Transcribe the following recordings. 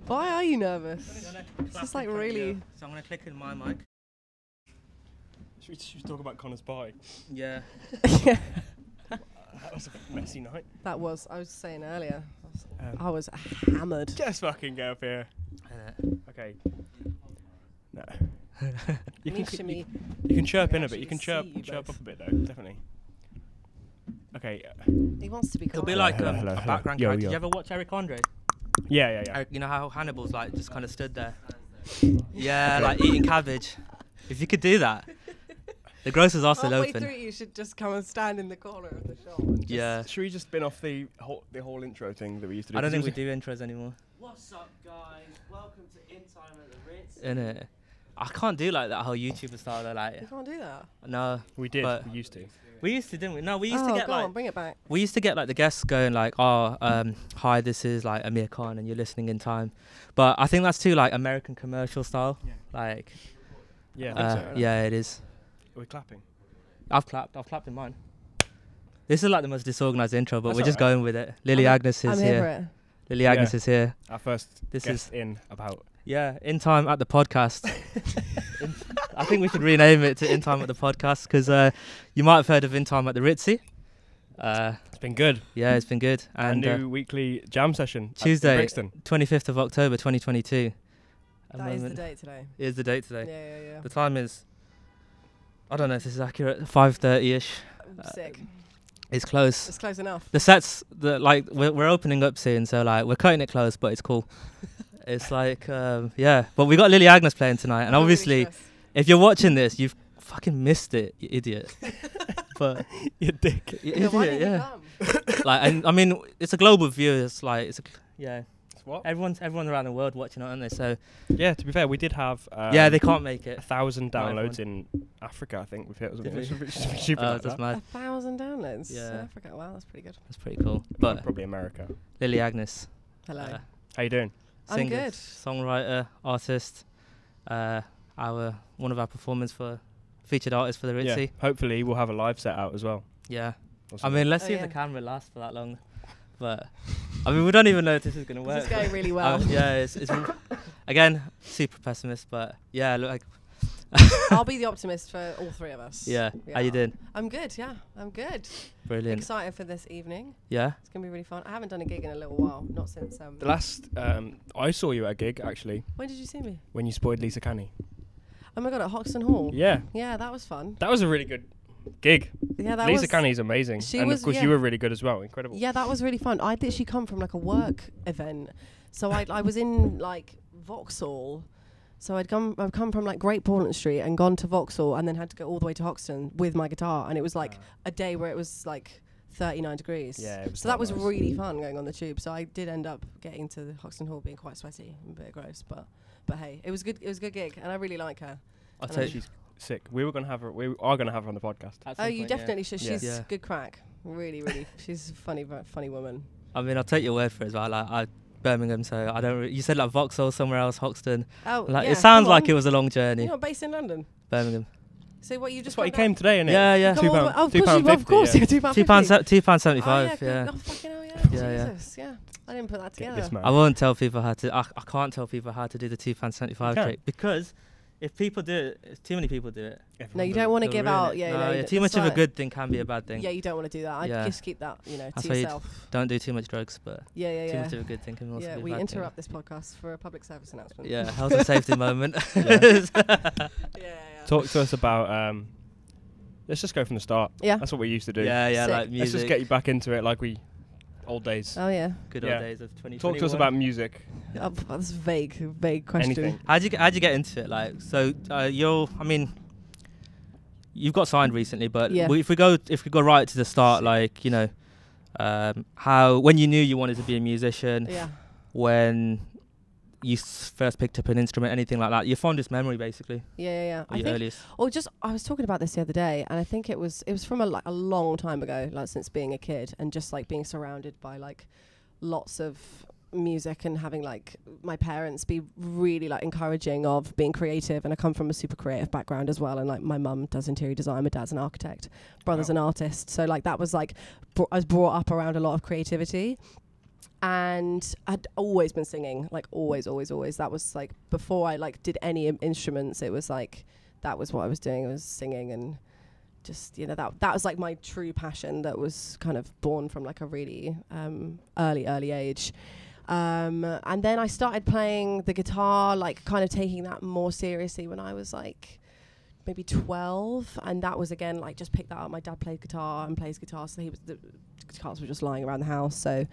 Why are you nervous? It's just like really. So I'm gonna click in my mic. Should we talk about Connor's party? Yeah. Yeah. That was a messy night. That was. I was saying earlier. I was hammered. Just fucking go up here. Okay. No. you can chirp in a bit. You can chirp up a bit though. Definitely. Okay. He wants to be. It'll be like hello, a hello. background Yo, character. yo. Did you ever watch Eric Andre? Yeah. You know how Hannibal's like just kind of stood there. Yeah, like eating cabbage. If you could do that. The grocers are still Halfway open. through, you should just come and stand in the corner of the shop. And just Yeah. Should we just spin off the whole intro thing that we used to do? I don't think we do intros anymore. What's up, guys? Welcome to In Time at the Ritz. Innit? I can't do like that whole YouTuber style though, like. You can't do that. No. We did. But We used to. we used to, didn't we? No, we used to get go like. on, bring it back. We used to get like the guests going like, oh, hi, this is like Amir Khan and you're listening in time. But I think that's too like American commercial style. Yeah. Like, Yeah. I think so. yeah, it is. Are we clapping? I've clapped in mine. This is like the most disorganized intro, but That's we're just alright. going with it. Lily I'm Agnes is I'm here for here. it. Lily Agnes Yeah. is here. Our first This guest is in about. yeah, in time at the podcast. I think we should rename it to In Time at the Podcast because you might have heard of In Time at the Ritzy. It's been good. Yeah, it's been good. A And new weekly jam session. Tuesday, At Brixton. 25th of October 2022. That is the date today. Is the date today. Yeah. The time is, I don't know if this is accurate, 5:30ish. Sick. It's close. It's close enough. The sets, we're opening up soon, so like we're cutting it close, but it's cool. It's like, yeah. But we got Lily Agnes playing tonight, and I'm really obviously, stressed. if you're watching this, you've fucking missed it, you idiot. But You dick. you Yeah, why idiot, didn't you yeah. come? Like, and I mean, it's a global view. It's like, yeah. It's what? Everyone's around the world watching it, aren't they? So Yeah. To be fair, we did have. yeah, they can't make it. 1,000 Not downloads in Africa. I think we've hit. Did we? Stupid like That's that. mad. 1,000 downloads. Yeah. In Africa. Wow, that's pretty good. That's pretty cool. But Probably America. Lily Agnes, Hello. How you doing? I'm singer, good. songwriter, artist. One of our performers for featured artist for the Yeah. Ritzy. Hopefully we'll have a live set out as well. Yeah. or I something. mean, let's Oh, see if yeah. the camera lasts for that long. But I mean, we don't even know if this is gonna work. This is going really well. Yeah, it's again super pessimist, but yeah, look like I'll be the optimist for all three of us. yeah. How you doing? I'm good, yeah. I'm good. Brilliant. Excited for this evening. Yeah. It's going to be really fun. I haven't done a gig in a little while. Not since... The last I saw you at a gig actually when did you see me? when you spoiled Lisa Canny. Oh my God, at Hoxton Hall? Yeah, Yeah, that was fun. that was a really good gig. Yeah, that Lisa was... Canny's amazing, she and was- of course yeah. you were really good as well. Incredible. Yeah, that was really fun. I'd literally come from like a work event. So I was in like Vauxhall. So I've come from like Great Portland Street and gone to Vauxhall and then had to go all the way to Hoxton with my guitar. And it was like a day where it was like 39 degrees. Yeah, it was So that not was nice. really fun going on the tube. So I did end up getting to Hoxton Hall being quite sweaty and a bit gross. But hey, it was good. It was a good gig. And I really like her. I'll I tell know. you. She's sick. We are gonna have her on the podcast. at Oh, some you point, yeah. definitely should. Yeah. She's Yeah. good crack. Really, really. She's a funny woman. I mean, I'll take your word for it as well. Like, I Birmingham, so I don't. You said like Vauxhall, somewhere else, Hoxton. Oh, Like yeah, it sounds come like on. it was a long journey. You're not based in London. Birmingham. So what you That's just why he got down- came today, innit? Yeah, yeah. Come all the way- £2, oh, of course, you, of course, yeah. yeah, £2.50. £2.75. Oh, Yeah. good. Oh, fucking hell, yeah. Yeah, yeah. Jesus, yeah. I didn't put that Get together. this man. I won't tell people how to. I can't tell people how to do the £2.75 You trick because if people do it, if too many people do it. No, you don't want to they'll give ruin out. it. Yeah, No, no, yeah, you too much of a like- good thing can be a bad thing. Yeah, you don't want to do that. I Yeah. just keep that, That's to why you yourself. Don't do too much drugs, but Yeah, yeah, too yeah. much of a good thing can also Yeah, be a we bad interrupt this podcast for a public service announcement. thing. Yeah, health and safety moment. yeah. Talk to us about. Let's just go from the start. Yeah. That's what we used to do. Yeah, yeah, Sick. like Let's music. just get you back into it, like we old days. Oh yeah. Good Yeah. old days of 2021. Talk to us about music. Oh, that's a vague question. Anything. How'd you get into it? Like, so I mean, you've got signed recently, but Yeah. if we go right to the start, like when you knew you wanted to be a musician, Yeah. when you first picked up an instrument, anything like that, your fondest memory, basically, Yeah. or I your think, earliest. or just I was talking about this the other day, and I think it was from a long time ago, like since being a kid, and just like being surrounded by like lots of music and having like my parents be really like encouraging of being creative. And I come from a super creative background as well, and like my mum does interior design, my dad's an architect, brother's Wow. an artist, so like that was like I was brought up around a lot of creativity. and I'd always been singing, like always. That was like before I like did any instruments. It was like that was what I was doing. I was singing, and just that was like my true passion. That was kind of born from like a really early age. And then I started playing the guitar, like kind of taking that more seriously when I was like maybe 12, and that was again like just picked that up. My dad played guitar and plays guitar, so the guitars were just lying around the house. So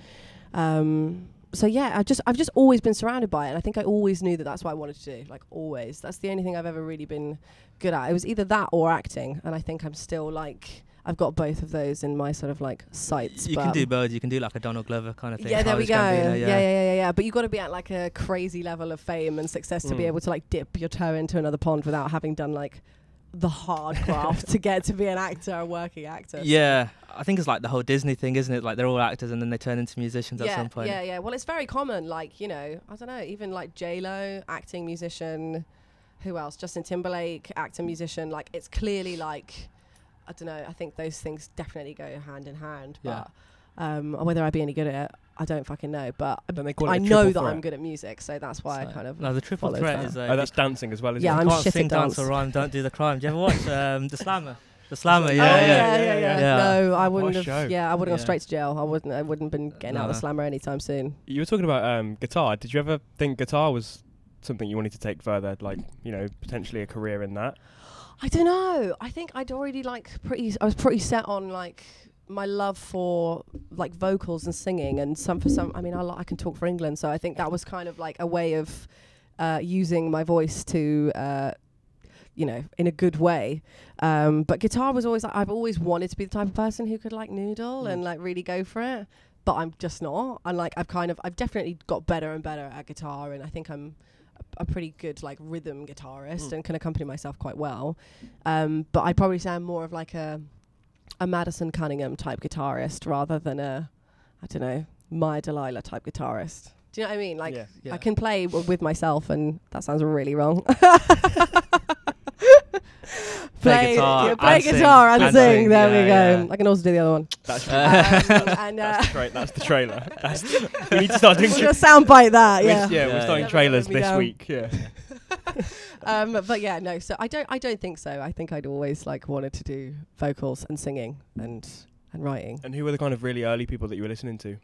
yeah, I've just always been surrounded by it, and I think I always knew that that's what I wanted to do. Like always, that's the only thing I've ever really been good at. It was either that or acting, and I think I'm still like I've got both of those in my sort of like sights. You can do both. You can do like a Donald Glover kind of thing. Yeah, there we go. Gambino, yeah. But you've got to be at like a crazy level of fame and success to be able to like dip your toe into another pond without having done like the hard craft to get to be an actor, a working actor. Yeah, I think it's like the whole Disney thing, isn't it? Like they're all actors and then they turn into musicians at some point. Yeah. Well, it's very common. Like, I don't know, even like J-Lo, acting, musician. Who else? Justin Timberlake, actor, musician. Like, it's clearly like, I don't know. I think those things definitely go hand in hand. Yeah. But whether I'd be any good at it, I don't fucking know. But I know that I'm good at music, so that's why I kind of. No, the triple threat is. That's dancing as well, isn't it? Yeah, you I'm can't shit sing, at dance. dance, or rhyme. Don't do the crime. Do you ever watch The Slammer? The Slammer, Yeah. Yeah. No, I wouldn't have. Show. Yeah, I would have gone straight to jail. I wouldn't been getting out of the Slammer anytime soon. You were talking about guitar. Did you ever think guitar was something you wanted to take further, like potentially a career in that? I don't know. I think I'd already I was pretty set on like my love for like vocals and singing, and I mean I can talk for England, so I think that was kind of like a way of using my voice to in a good way. But guitar was always I've always wanted to be the type of person who could like noodle and like really go for it, but I'm just not. And like I've definitely got better and better at guitar, and I think I'm a pretty good like rhythm guitarist and can accompany myself quite well. But I'd probably say I'm more of like a Madison Cunningham type guitarist rather than a, I don't know, Maya Delilah type guitarist. Do you know what I mean? Like, I can play with myself, and that sounds really wrong. Play guitar and sing. There we go. Yeah. I can also do the other one. That's that's the trailer. We need to start doing. We're gonna soundbite that. We're starting trailers this week. Yeah. But yeah, no. So I don't think so. I think I'd always like wanted to do vocals and singing and writing. And who were the kind of really early people that you were listening to?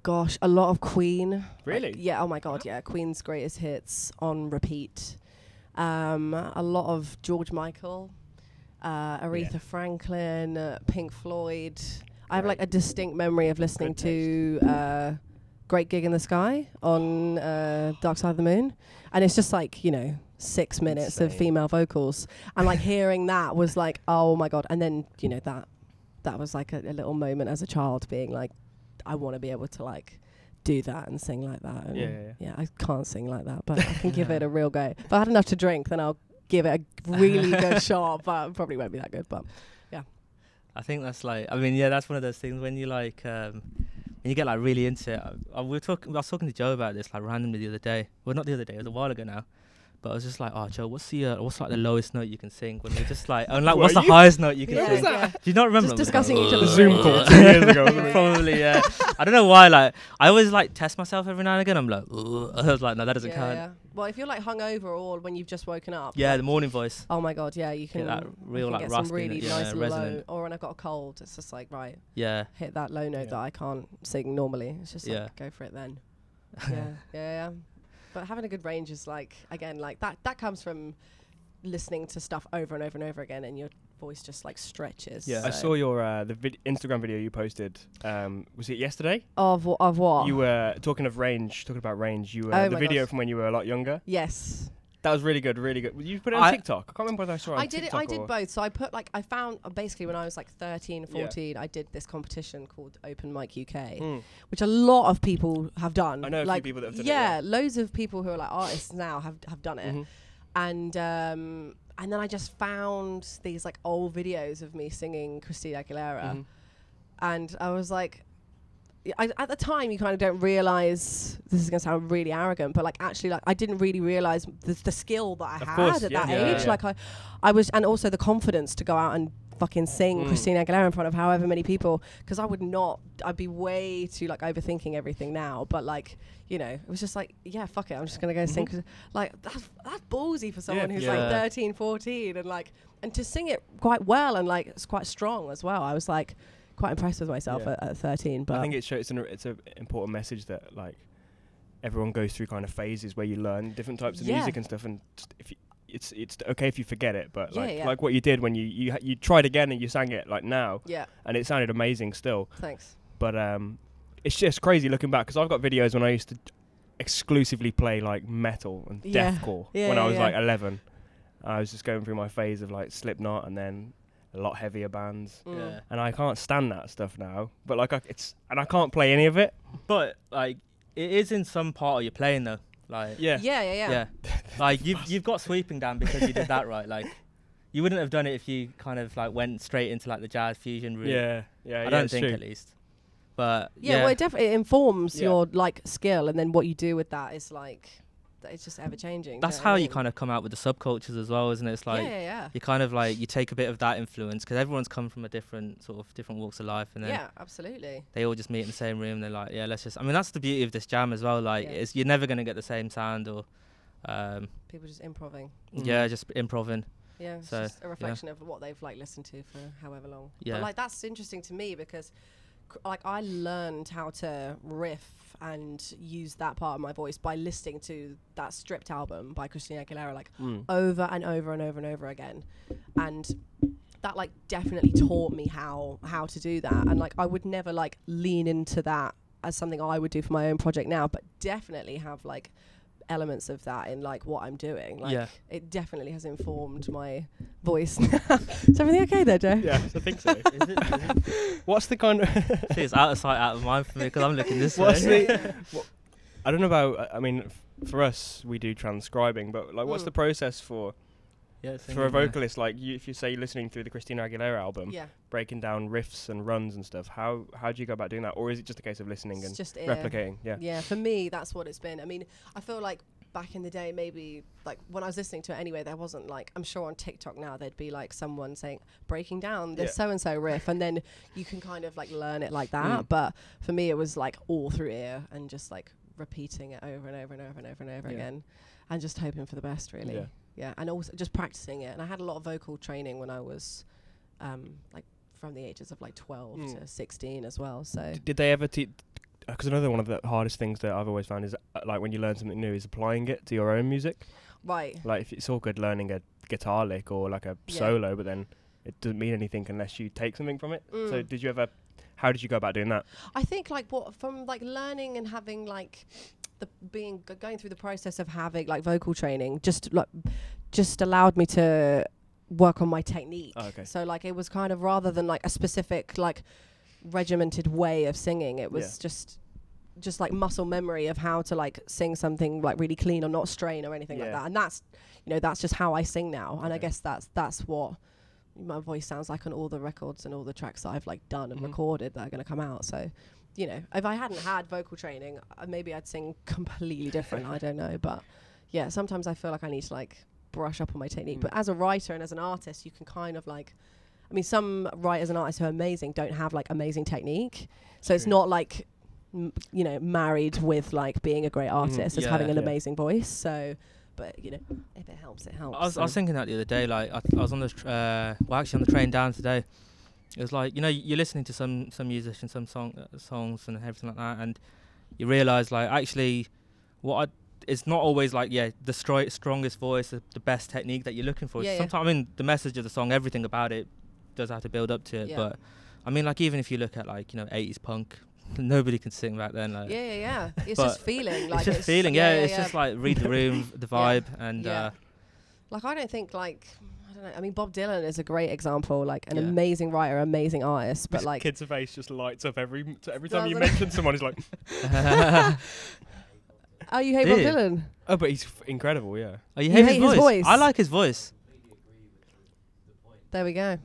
Gosh, a lot of Queen. Really? Yeah. Oh my God. Yeah. Queen's greatest hits on repeat. A lot of George Michael, Aretha Franklin, Pink Floyd. I have like a distinct memory of listening to Great Gig in the Sky on Dark Side of the Moon, and it's just like 6 minutes of female vocals, and like hearing that was like, oh my God. And then that was like a little moment as a child, being like, I want to be able to like do that and sing like that. And yeah, I can't sing like that, but I can give it a real go. If I had enough to drink, then I'll give it a really good shot, but probably won't be that good. But yeah, I think that's like, I mean, that's one of those things when you like when you get like really into it. I was talking to Joe about this like randomly the other day. Well, not the other day, it was a while ago now. But I was just like, oh, Joe, what's like the lowest note you can sing? When we're just like, and like, what's the highest note you can sing? Yeah. Do you not remember? Just discussing each other's Zoom call 2 years ago. Probably, yeah. I don't know why. Like, I always like test myself every now and again. I'm like, ugh. I was like, no, that doesn't count. Yeah. Well, if you're like hungover or when you've just woken up. Yeah, the morning voice. Oh my God, yeah, you can get that real like get raspy, some really nice resonant. low. Or when I've got a cold, it's just like hit that low note that I can't sing normally. It's just like go for it then. yeah. But having a good range is like, again, like that comes from listening to stuff over and over and over again, and your voice just like stretches. Yeah, I saw your Instagram video you posted. Was it yesterday? Of what? You were talking about range. You were the video from when you were a lot younger. Yes. That was really good, really good. You put it on TikTok. I can't remember whether I saw it on TikTok. I did both. So I put I found basically when I was like 13, 14, I did this competition called Open Mic UK, which a lot of people have done. I know a few people that have done it. Yeah, loads of people who are like artists now have done it. And then I just found these like old videos of me singing Christina Aguilera, and I was like, at the time you kind of don't realize, this is going to sound really arrogant, but like actually like I didn't really realize the skill that I had at that age. Like I was, and also the confidence to go out and fucking sing Christina Aguilera in front of however many people, because I'd be way too like overthinking everything now. But like, you know, it was just like, yeah, fuck it, I'm just gonna go sing. 'Cause, like that's ballsy for someone who's like 13, 14, and to sing it quite well, and like it's quite strong as well. I was like quite impressed with myself at 13. But I think it's an important message that like everyone goes through kind of phases where you learn different types of music and stuff, and if you, it's okay if you forget it, but like what you did when you tried again and you sang it like now, and it sounded amazing still. Thanks. But it's just crazy looking back, because I've got videos when I used to exclusively play like metal and deathcore when I was like 11. I was just going through my phase of like Slipknot and then a lot heavier bands, and I can't stand that stuff now. But like I can't play any of it. But like it is in some part of your playing though. Like yeah. Like you've got sweeping down because you did that right. Like you wouldn't have done it if you kind of like went straight into like the jazz fusion route. I don't think, at least. But well, it definitely informs your like skill, and then what you do with that is like it's just ever changing. That's how you kind of come out with the subcultures as well, isn't it? It's like you kind of like you take a bit of that influence, because everyone's come from a different walks of life, and then absolutely, they all just meet in the same room. They're like, let's just. I mean, that's the beauty of this jam as well. Like, you're never gonna get the same sound or people just improving. Just improving. Yeah, it's just a reflection of what they've like listened to for however long. But like that's interesting to me, because like I learned how to riff and use that part of my voice by listening to that Stripped album by Christina Aguilera like over and over and over and over again, and that like definitely taught me how to do that. And like I would never like lean into that as something I would do for my own project now, but definitely have like elements of that in like what I'm doing. Like it definitely has informed my voice. Is everything okay there, Joe? Yeah, I think so. Is it? What's the kind of See, it's out of sight, out of mind for me, because I'm looking this way. I don't know about. I mean, for us, we do transcribing, but like, what's the process for a vocalist? Like, if you say you're listening through the Christina Aguilera album, breaking down riffs and runs and stuff, how do you go about doing that? Or is it just a case of listening and just replicating? Yeah, for me, that's what it's been. I mean, I feel like back in the day, maybe like when I was listening to it anyway, there wasn't like, I'm sure on TikTok now there'd be like someone saying breaking down this so-and-so riff, and then you can kind of like learn it like that. But for me, it was like all through ear and just like repeating it over and over and over and over and over again, and just hoping for the best, really. Yeah, and also just practicing it. And I had a lot of vocal training when I was like from the ages of like 12 to 16 as well. So did they ever teach? Because another one of the hardest things that I've always found is like when you learn something new is applying it to your own music. Right. Like if it's all good learning a guitar lick or like a solo, but then it doesn't mean anything unless you take something from it. So how did you go about doing that? I think like from like learning and having like going through the process of having like vocal training just allowed me to work on my technique. So like it was kind of, rather than like a specific like regimented way of singing, it was just like muscle memory of how to like sing something like really clean or not strain or anything like that. And that's just how I sing now. And I guess that's what my voice sounds like on all the records and all the tracks that I've like done and recorded that are going to come out. So you know, if I hadn't had vocal training, maybe I'd sing completely different. I don't know. But yeah, sometimes I feel like I need to like brush up on my technique. But as a writer and as an artist, you can kind of like, I mean, some writers and artists who are amazing don't have like amazing technique. So it's not like, you know, married with like being a great artist, as having an amazing voice. So, but you know, if it helps, it helps. I was thinking that the other day, like I was on the, on the train down today. It was like, you know, you're listening to some musicians, some songs and everything like that, and you realise like actually it's not always like the strongest voice, the best technique that you're looking for. Sometimes I mean the message of the song, everything about it does have to build up to it. But I mean, like even if you look at like, you know, 80s punk, nobody can sing back then. Like it's just feeling. Like it's just feeling. It's just like read the room, the vibe, and like I don't think like. I mean, Bob Dylan is a great example, like an amazing writer, amazing artist. But like, kid's face just lights up every time you mention someone. He's like, "Oh, you hate Bob Dylan?" Oh, but he's incredible. Yeah. Oh, you hate his voice? I like his voice. There we go.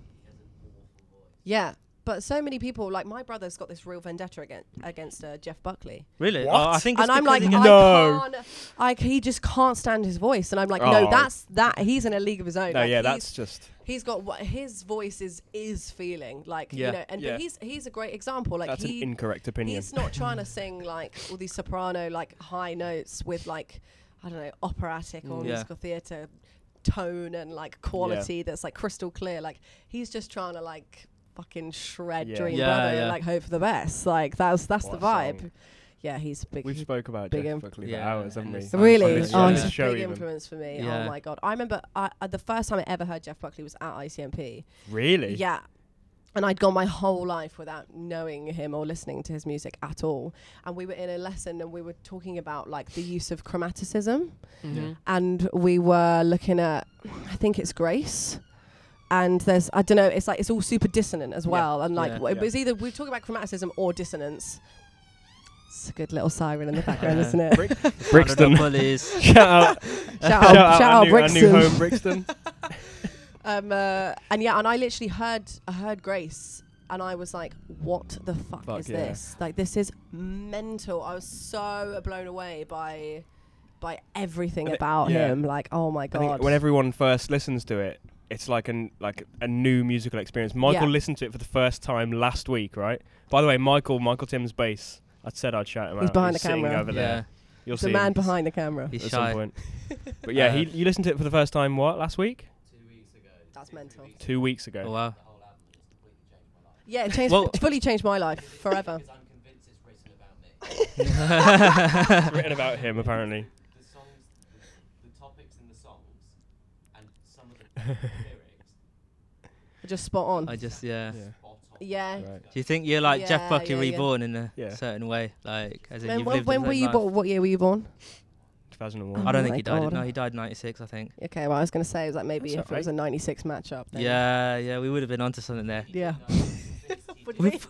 Yeah, But so many people, like my brother's got this real vendetta against Jeff Buckley. Really? What? Oh, I think. It's And I'm because like, he I gets- can't. He just can't stand his voice, and I'm like, no, Oh. that's that. He's in a league of his own. No, like, yeah, that's just. He's got what his voice is feeling like, Yeah. you know, and Yeah. but he's a great example. Like That's an incorrect opinion. he's not trying to sing like all these soprano like high notes with like, I don't know, operatic or Yeah. musical theatre tone and like quality that's like crystal clear. Like he's just trying to like fucking shred Yeah. Dream Yeah, Brother yeah. and like hope for the best. Like that's What the a vibe. song. Yeah, he's big. We've spoke about big Jeff imp- Buckley for Yeah, hours, haven't we? and it's Really? Yeah. Oh, Yeah. he's a Show big even. influence for me. Yeah. Oh my god! I remember the first time I ever heard Jeff Buckley was at ICMP. Really? Yeah. And I'd gone my whole life without knowing him or listening to his music at all. And we were in a lesson and we were talking about like the use of chromaticism. Mhm. And we were looking at, I think it's Grace. And there's, I don't know, it's like, it's all super dissonant as well. And like, Yeah. it was either, we were talking about chromaticism or dissonance. It's a good little siren in the background, isn't it? Brixton. Bullies. Shout out. Shout out our new Brixton. home, Brixton. And yeah, and I literally heard Grace, and I was like, "What the fuck is yeah. this? Like, this is mental." I was so blown away by everything And about yeah. him. Like, oh my I god! think when everyone first listens to it, it's like a new musical experience. Michael Yeah. listened to it for the first time last week, right? By the way, Michael Tim's bass. I said I'd shout him out. He's behind the sitting camera. over Yeah. there. You'll the see man him behind the camera. He's at shy. some point. But yeah, you listened to it for the first time. What last week? 2 weeks ago. That's mental. 2 weeks ago. Oh, wow. The whole album has completely changed my life. Yeah, it changed. Well- It fully changed my life forever. Because I'm convinced it's written about me. It's written about him, apparently. The songs, the topics in the songs, and some of the lyrics. Just spot on. I just yeah. Yeah. Spot on. Yeah. Right. Do you think you're like Yeah, Jeff Buckley yeah, yeah. reborn in a Yeah. certain way, like as in When, you've when, lived when a were you certain born? life? What year were you born? 2001. I don't Oh think my he died. God. No, he died in '96, I think. Okay, well, I was going to say it was like maybe That's if it was a '96 matchup. Then. Yeah, we would have been onto something there. Yeah. What do you We've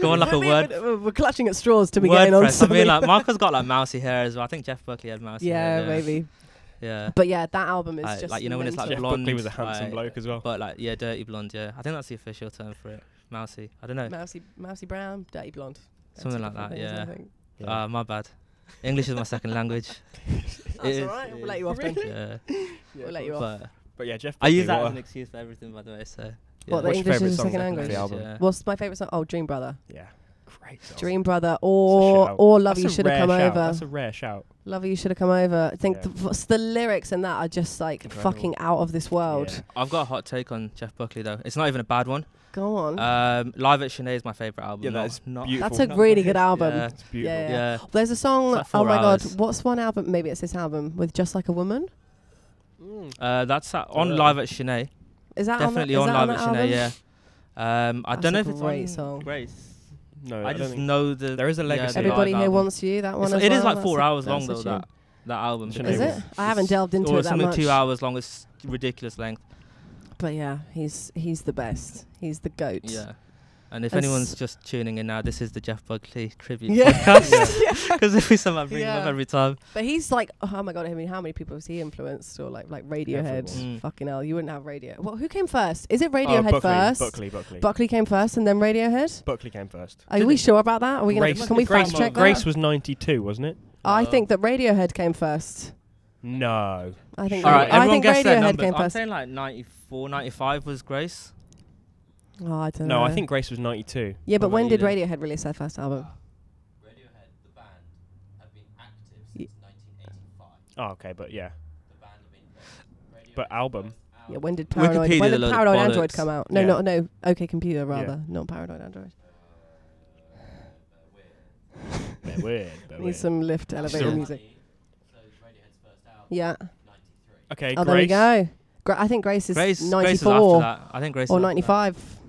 go on like a word. We're clutching at straws to be getting on WordPress. I something. mean, like Michael's got like mousy hair as well. I think Jeff Buckley had mousy hair. yeah, maybe. Yeah. But yeah, that album is Like- just like, you know when it's like Jeff mental. blonde, Buckley was a handsome like- bloke as well. But like, yeah, dirty blonde. Yeah, I think that's the official term for it. Mousy. I don't know. mousy brown, dirty blonde. Something Two like different that, things, I yeah. think. Yeah. My bad. English is my second language. That's It is, alright. it We'll let is. you off then. Yeah. We'll let you off. But But yeah, Jeff I Buckley. use that what as a- an excuse for everything, by the way. So. What, the What's your English favourite is a song second then? language? The album. Yeah. What's my favourite song? Oh, Dream Brother. Yeah. Great song. Dream Brother, That's a or shout. Love You That's a Should Have rare Come shout. Over. That's a rare shout. Love You Should Have Come Over. I think Yeah. the lyrics in that are just like Incredible. fucking out of this world. Yeah. I've got a hot take on Jeff Buckley though. It's not even a bad one. Go on. Live at Sinead is my favourite album. Yeah, not, that's not beautiful. That's a really good album. Yeah. It's beautiful. Yeah. Yeah. There's a song. It's like Oh 4 my hours. god, what's one album? Maybe it's this album with Just Like a Woman. That's on Live at Sinead. Is that Definitely on, on that Live at album? Sinead. Yeah. I That's don't know a if it's great on song. Grace. No, I don't just think- know the. There is a legacy. the Everybody live Here album. Wants You. That one. It's- as it is well. like 4 hours long that's though. a tune. That album. Sinead Is it? I haven't delved into or it that something much. 2 hours long. It's ridiculous length. But yeah, he's the best. He's the goat. Yeah. And if As- anyone's just tuning in now, this is the Jeff Buckley tribute Yeah. podcast. Because if we somehow bring him up Yeah. every time. But he's like, oh my god! I mean, how many people has he influenced? Or like Radiohead? Everyone. Fucking hell, you wouldn't have radio. Well, who came first? Is it Oh, Radiohead Buckley, first? Buckley. Buckley came first, and then Radiohead. Buckley came first. Are we sure about that? Are we gonna? Grace, Can we Grace, fact check Grace that? was 92, wasn't it? I No. think that Radiohead came first. No. I think. All right, I everyone think guess their Radiohead numbers. came I'm first. saying like 94, 95 was Grace. Oh, I don't know. No, I think Grace was 92. Yeah, but What when about did you Radiohead release their first album? Radiohead, the band, have been active Ye- since 1985. Oh, okay, but yeah. The band have been. Radiohead's But album? first Yeah, when did Wikipedia Paranoid? When did a did load of Paranoid Android bollocks. come out? No, Yeah. no. OK Computer rather, not Paranoid Android. They're weird. Need some lift elevator Still- music. So Radiohead's first album, Yeah. 93. Okay, Oh, there we Grace. go. I think Grace is Grace is 94 after that. I think Grace or is after 95.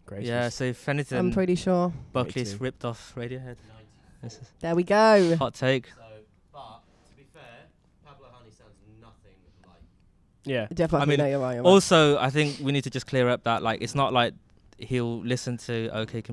Grace Yeah, was- so if anything, I'm pretty sure. Buckley's 92. ripped off Radiohead. 94. This is There we go. hot take. So, but to be fair, Pablo Honey sounds nothing like. Yeah. Definitely. I mean, no, you're right. You're right. Also, I think we need to just clear up that like it's not like he'll listen to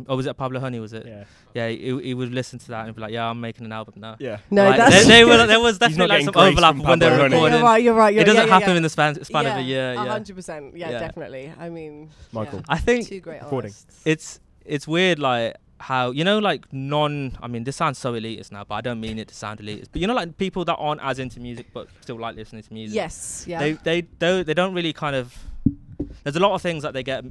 was it Pablo Honey? Was it? Yeah. He would listen to that and be like, yeah, I'm making an album now. Yeah. No, like, that's there was definitely like some overlap when they were recording. You're right. It doesn't happen in the span of a year. 100%. Yeah, definitely. I mean, Michael, I think two great artists. It's weird, like how like I mean, this sounds so elitist now, but I don't mean it to sound elitist. But like people that aren't as into music but still like listening to music. Yes. Yeah. They don't really kind of. There's a lot of things that they get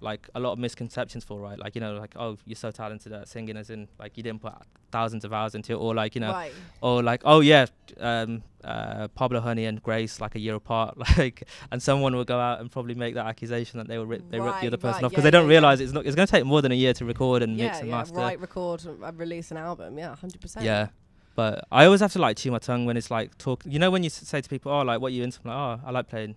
like a lot of misconceptions for, right? Like like, oh, you're so talented at singing, as in like you didn't put thousands of hours into it, or like right. or like, oh yeah, Pablo Honey and Grace like a year apart, like, and someone will go out and probably make that accusation that they ripped the other person off because they don't realize it's going to take more than a year to record and mix and master. Record and release an album. 100%. Yeah. But I always have to like chew my tongue when it's like talk. When you say to people, oh, like what you into? I'm like, oh, I like playing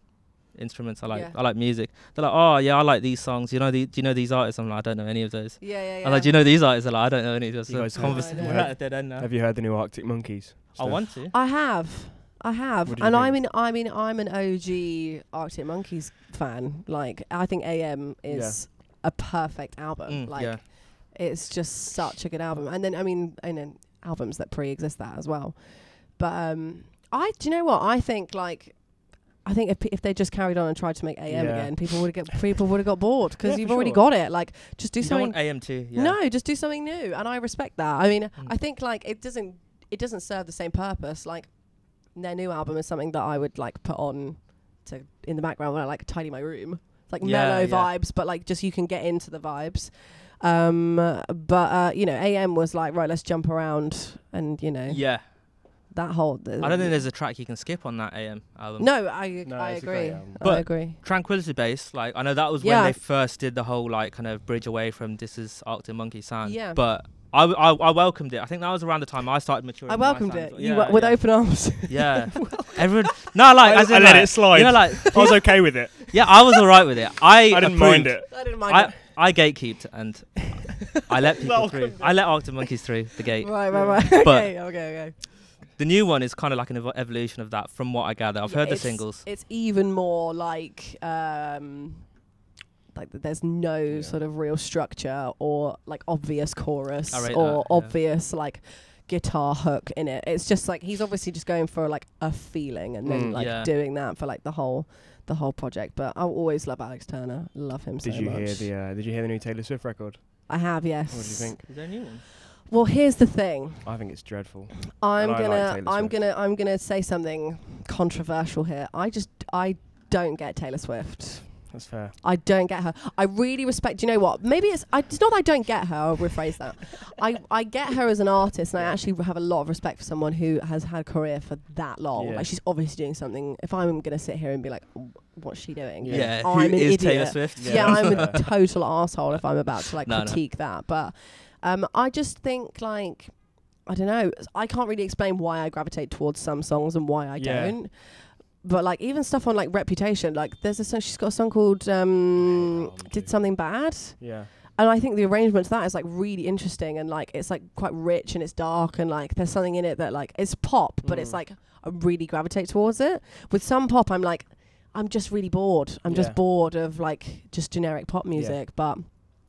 instruments. I like music. They're like, oh yeah, I like these songs. Do you know these artists? I'm like, I don't know any of those. Yeah. I'm like, do you know these artists? They're like, I don't know any of those. We're at a dead end now. Have you heard the new Arctic Monkeys stuff? I want to. I have. And I'm an OG Arctic Monkeys fan. Like, I think AM is a perfect album. It's just such a good album. And then I know albums that pre-exist that as well. But do you know what? I think if they just carried on and tried to make AM again, people would have got bored because you've already got it. Like, just do something. You don't want AM too. Yeah. No, just do something new, and I respect that. I mean, I think like it doesn't serve the same purpose. Like, their new album is something that I would like put on in the background when I like tidy my room. It's like mellow vibes, but like just you can get into the vibes. But AM was like, right, let's jump around and Yeah. That whole. I don't think there's a track you can skip on that AM album. No, I agree. But I agree. Tranquility Base, like I know that was when they first did the whole like kind of bridge away from this is Arctic Monkey sound. Yeah. But I welcomed it. I think that was around the time I started maturing. I welcomed it. Yeah, with open arms. Yeah. Everyone. No, like I let it slide. Like I was okay with it. Yeah, I was alright with it. I didn't mind it. I didn't mind it. I gatekeeped and I let people through. I let Arctic Monkeys through the gate. Right. But okay. The new one is kind of like an evolution of that, from what I gather. I've heard the singles. It's even more like there's no sort of real structure or like obvious chorus or obvious like guitar hook in it. It's just like he's obviously just going for like a feeling and then doing that for like the whole project. But I'll always love Alex Turner. Love him so much. Did you hear the new Taylor Swift record? I have, yes. What do you think? Is there a new one? Well, here's the thing. I think it's dreadful. I'm gonna say something controversial here. I don't get Taylor Swift. That's fair. I don't get her. I really respect. You know what? Maybe it's not that I don't get her. I'll rephrase that. I get her as an artist, and I actually have a lot of respect for someone who has had a career for that long. Yeah. Like, she's obviously doing something. If I'm gonna sit here and be like, what's she doing? Yeah. I'm an idiot. Taylor Swift? Yeah, I'm a total asshole if I'm about to critique that. But I just think like, I don't know. I can't really explain why I gravitate towards some songs and why I don't. But like even stuff on like Reputation, like there's a song, she's got a song called Did Something Bad. Yeah. And I think the arrangement to that is like really interesting and like it's like quite rich and it's dark and like there's something in it that like it's pop, but it's like I really gravitate towards it. With some pop, I'm like, I'm just really bored. I'm just bored of like just generic pop music. But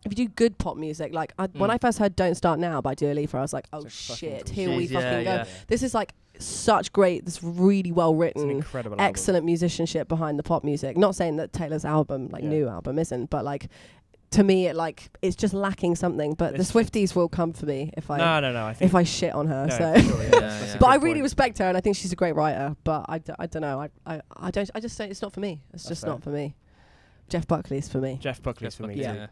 if you do good pop music, like when I first heard Don't Start Now by Dua Lipa, I was like, oh shit, here we fucking go. This is like such great, this really well written, excellent musicianship behind the pop music. Not saying that Taylor's album, like new album isn't, but like to me it's just lacking something. But the Swifties will come for me if I I think if I shit on her. But I really respect her and I think she's a great writer. But I don't know. I just say it's not for me. It's just not for me. Jeff Buckley's for me. Jeff Buckley's for me too.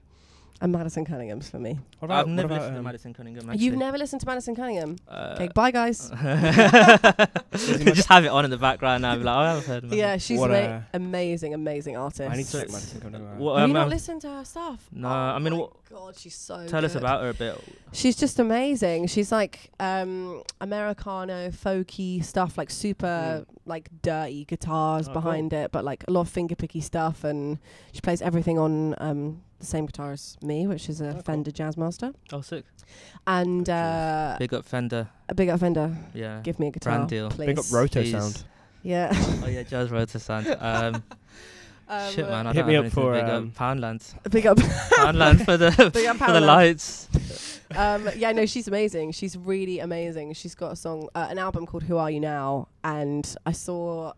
And Madison Cunningham's for me. I've never listened to Madison Cunningham. Actually. You've never listened to Madison Cunningham? Okay, bye guys. Just have it on in the background now. Be like, I haven't heard of her. Yeah, she's amazing artist. I need to check Madison Cunningham. Have you not listened to her stuff? No, I mean, God, she's so Tell us about her a bit. She's just amazing. She's like Americano, folky stuff, like super like dirty guitars behind it, but like a lot of fingerpicky stuff, and she plays everything on the same guitar as me, which is a Fender Jazzmaster. Oh, sick. And big up Fender. Big up Fender. Yeah. Give me a guitar, brand deal. please. Big up Roto Sound. Yeah. Oh yeah, Jazz Roto Sound. Shit, man, I Hit don't me have up for, anything big up. Poundland. Big up. Poundland for the Big up for the Poundland. lights. Yeah, no, she's amazing. She's really amazing. She's got a song, an album called Who Are You Now? And I saw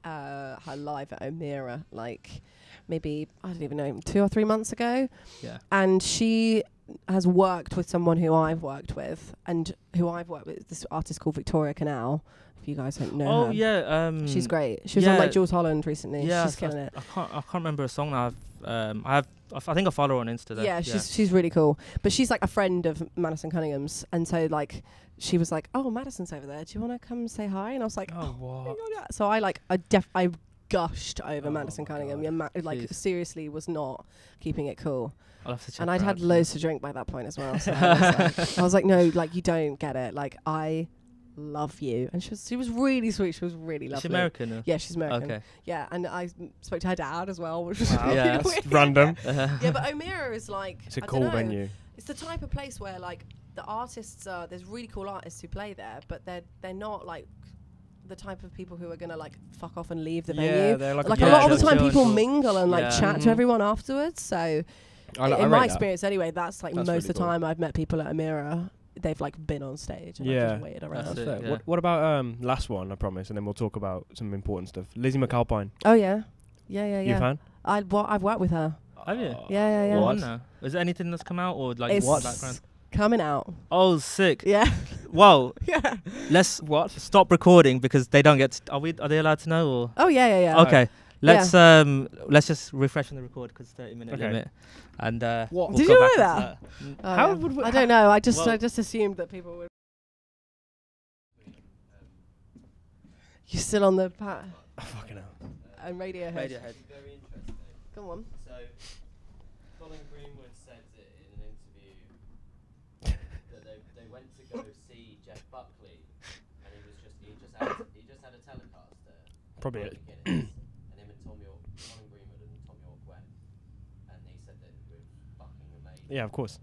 her live at O'Meara, like maybe, I don't even know, 2 or 3 months ago. Yeah. And she has worked with someone who I've worked with, and who I've worked with, this artist called Victoria Canal. If you guys don't know Oh her. yeah. She's great. She was on yeah. like Jules Holland recently. Yeah, She's killing it. I can't remember a song now. I think I follow her on Insta. Though. Yeah, she's really cool. But she's like a friend of Madison Cunningham's, and so like she was like, "Oh, Madison's over there. Do you want to come say hi?" And I was like, Oh, my what? God, yeah. So I gushed over Madison my Cunningham. God. Yeah, like Jeez. seriously was not keeping it cool. I'll have to check. And I'd her had out. loads to drink by that point as well. So I was like, no, like you don't get it. Like I love you. And she was really sweet. She was really lovely. Is she American? Or? Yeah, she's American. Okay. Yeah, and I spoke to her dad as well, which was Wow. really Yeah, weird. that's Random. Yeah, but O'Meara is like It's a I cool dunno, venue. It's the type of place where like the artists are. There's really cool artists who play there, but they're not like the type of people who are gonna like fuck off and leave the Yeah, venue. they're like, Like a a lot of the chill time, and people cool. mingle and like Yeah. chat to Mhm. everyone afterwards. So I in rate my that. experience, anyway, that's like That's most really of the cool. time I've met people at O'Meara. They've like been on stage and I've Yeah. just waited around. That's That's it, fair. yeah. What about last one? I promise, and then we'll talk about some important stuff. Lizzie McAlpine. Oh yeah, yeah. You a fan? I've worked with her. Have you? Yeah. What? No. Is there anything that's come out or like It's what background? coming out. Oh, sick. Yeah, Well, yeah. let's What? stop recording because they don't get. Are they allowed to know or? Oh yeah. Okay. Let's just refresh on the record because 30-minute Okay. limit, and What? we'll Did go you back know into that? Oh, How yeah. would we- I don't know. I Well- just assumed that people would. You're still on the Oh, fucking hell. and Radiohead. Radiohead. Very interesting. Come on. So, Colin Greenwood said it in an interview that they went to go see Jeff Buckley, and he just had a telecast there. Probably Roger Guinness, and him and Colin Greenwood and Tom York went, and he said that it was fucking amazing. Yeah, of course.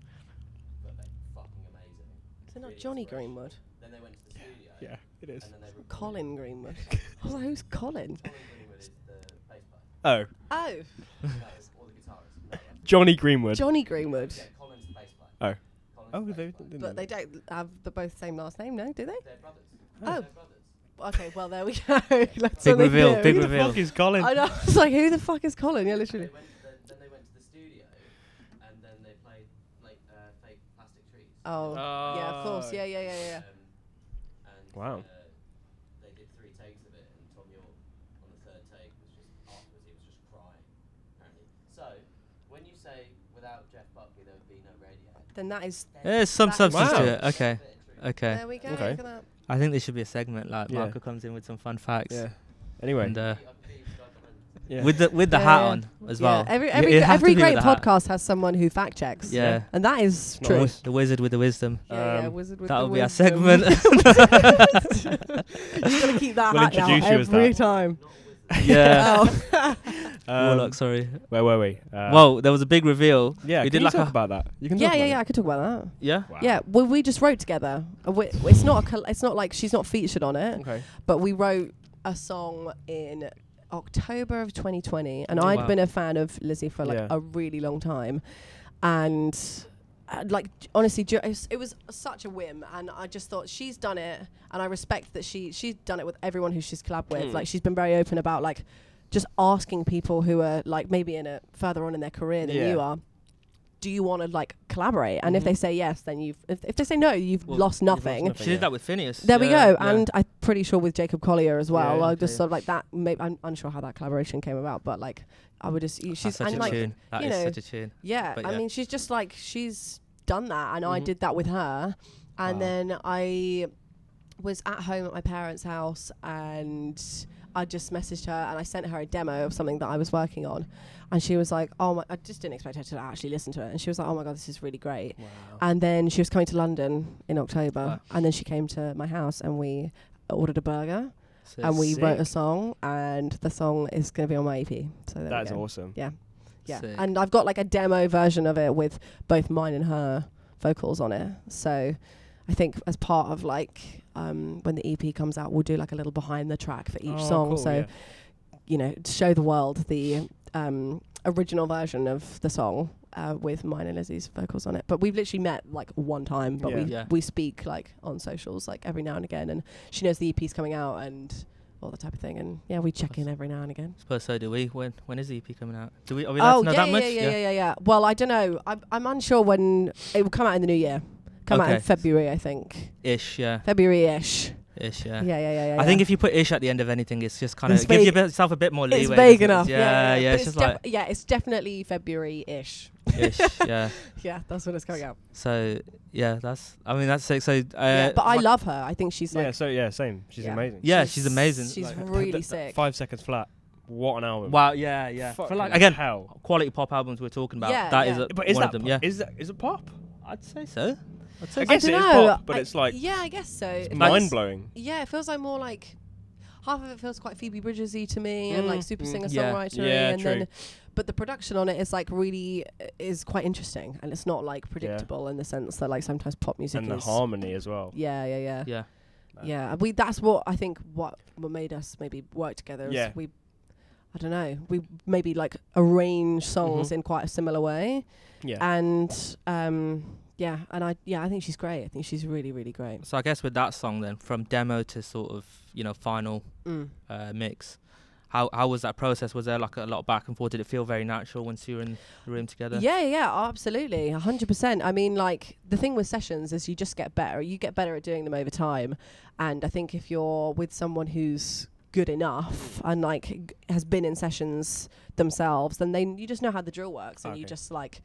But they fucking amazing. Is it not Really Johnny inspirational. Greenwood? Then they went to the studio. Yeah, it is. And then they recorded. Colin Greenwood. I was like, who's Colin? Colin Greenwood is the bass player. Oh, Oh, No, or the guitarist. No, right. Johnny Greenwood. Johnny Greenwood. Yeah, Colin's the bass player. Oh. Colin's Oh, the they bass player. didn't. But they don't have the both same last name, no? Do they? They're brothers. Oh. They're brothers. Okay, well there we go. That's Big all they reveal, do. big Who the reveal. fuck is Colin? I know. I was like, who the fuck is Colin? Yeah, Then literally. then they went to the studio, and then they played like fake plastic trees. Oh, yeah, of course. Yeah. And Wow. they did 3 takes of it, and Tom York on the 3rd take was just afterwards he was just crying. Apparently. So when you say without Jeff Buckley there would be no Radiohead. Then that is. There's some That is substance Wow. to it. Okay. Okay. There we go. Okay. Look at that. I think there should be a segment like Yeah. Marco comes in with some fun facts. Yeah. Anyway. And Yeah. with the Yeah, hat yeah. on as well. Yeah, You- every you have to every be with great the hat. podcast has someone who fact checks. Yeah. And that is It's not true. always- The wizard with the wisdom. Yeah, Um, wizard with That'll the be our wisdom. segment. Just gotta keep that We'll hat out introduce you as every that. time. Yeah. Oh. Warlock, sorry. Where were we? Well, there was a big reveal. Yeah, we can did you like talk a about that? You can Yeah, talk about I could talk about that. yeah. Wow. Yeah, well, we just wrote together. It's not it's not like she's not featured on it, Okay. but we wrote a song in October of 2020, and Oh, I'd wow. been a fan of Lizzie for like Yeah. a really long time, and like honestly, it was such a whim, and I just thought she's done it, and I respect that she's done it with everyone who she's collabed with. Mm. Like she's been very open about like just asking people who are like maybe in a further on in their career than Yeah. you are. Do you want to like collaborate? And if Mhm. they say yes, then if they say no, you've Well, lost you've lost nothing. nothing. She Yeah. did that with Phineas. There we Yeah, go. yeah. And I'm pretty sure with Jacob Collier as well. Yeah, I just okay. sort of like that. I'm unsure how that collaboration came about, but like I would just she's That's such and a like tune. That you is know, such a tune. yeah. But I yeah. mean, she's just like she's done that, and I Mhm. did that with her, and Wow. then I was at home at my parents' house, and I just messaged her and I sent her a demo of something that I was working on, and she was like, "Oh my!" I just didn't expect her to actually listen to it, and she was like, "Oh my god, this is really great." Wow. And then she was coming to London in October, Wow. and then she came to my house, and we ordered a burger, So and we wrote a Sick. song, and the song is going to be on my EP. So there That we is go. awesome. Yeah, Sick. and I've got like a demo version of it with both mine and her vocals on it. So I think as part of like when the EP comes out, we'll do like a little behind the track for each Oh, song. cool, so yeah. you know, to show the world the original version of the song with mine and Lizzie's vocals on it. But we've literally met like one time, but we speak like on socials like every now and again, and she knows the EP's coming out and all that type of thing, and we check in every now and again. I suppose so do we. When is the EP coming out? Are we allowed to know that much? Yeah. Well, I don't know. I'm unsure when it will come out in the new year. Come out in February, I think. February-ish. Yeah. I think if you put ish at the end of anything, it's just kind of gives yourself a bit more leeway. It's vague enough. Yeah. It's just like it's definitely February-ish. Yeah. Yeah, that's when it's coming out. So that's sick. So but I love her. I think she's like same. She's amazing. Yeah, she's amazing. She's like really sick. 5 Seconds Flat. What an album! Wow, yeah. For like quality pop albums we're talking about. Is one of them. Yeah, is it pop? I'd say so. I guess it is pop, but it's like I guess so. It's mind blowing. Yeah, it feels like more like half of it feels quite Phoebe Bridgers-y to me, and like super singer songwriter, and true. then but the production on it is like really is quite interesting, and it's not like predictable in the sense that like sometimes pop music and is. The harmony as well. Yeah. Yeah. That's what I think what made us maybe work together. Is I don't know. We maybe like arrange songs in quite a similar way. Yeah. And I think she's great. I think she's really, really great. So I guess with that song then, from demo to sort of, final mix, how was that process? Was there like a lot of back and forth? Did it feel very natural once you were in the room together? Yeah, absolutely. 100%. I mean, like, the thing with sessions is you just get better. You get better at doing them over time. And I think if you're with someone who's good enough and like has been in sessions themselves, then you just know how the drill works, and you just like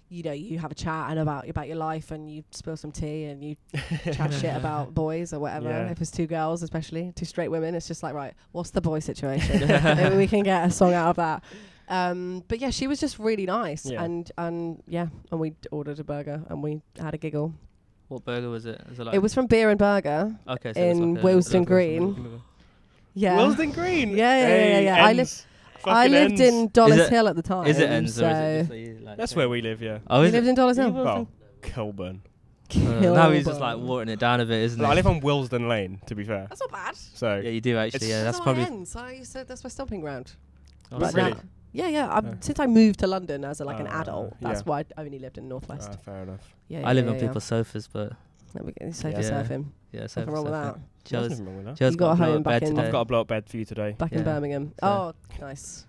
you have a chat and about your life, and you spill some tea and you chat shit about boys or whatever. If it's two girls, especially two straight women, it's just like, right, what's the boy situation? Maybe we can get a song out of that. But yeah, she was just really nice, and we ordered a burger and we had a giggle. What burger was it? It was from Beer and Burger in Willesden Green. Yeah. Willesden Green. Yeah. I lived in Dollars Hill at the time. Is it ends? So or is it like that's where we live, yeah. Oh, you lived in Dollars Hill? Well, Kilburn. Now he's just like watering it down a bit, isn't he? I live on Willesden Lane, to be fair. That's not bad. So yeah, you do actually. Yeah, that's probably. That's my stomping ground. Oh, really? Yeah. Since I moved to London as an adult, that's why I only lived in Northwest. Fair enough. Yeah. I live on people's sofas, but. There we go. Sofa surfing. Yeah, sofa nothing wrong with that. Joe's you got a home back in. I've got a blow up bed for you today. Back in Birmingham. Oh, nice.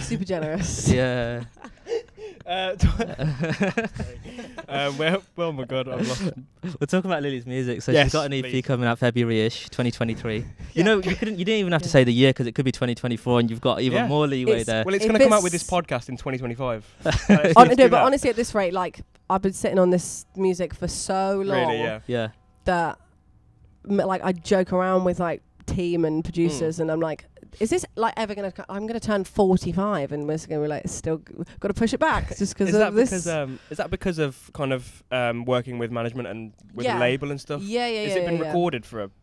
Super generous. Yeah. Oh my god, I've lost it. We're talking about Lily's music. So she's got an EP coming out February-ish, 2023. You didn't even have to say the year, because it could be 2024, and you've got even more leeway there. Well, it's going to come out with this podcast in 2025 but honestly, at this rate, like, I've been sitting on this music for so long. Really, yeah. That like I joke around with like team and producers, and I'm like, is this like ever gonna? I'm gonna turn 45, and we're gonna be like, still got to push it back just because of this. Is that because of kind of working with management and with the label and stuff? Yeah. Has it been recorded for a while?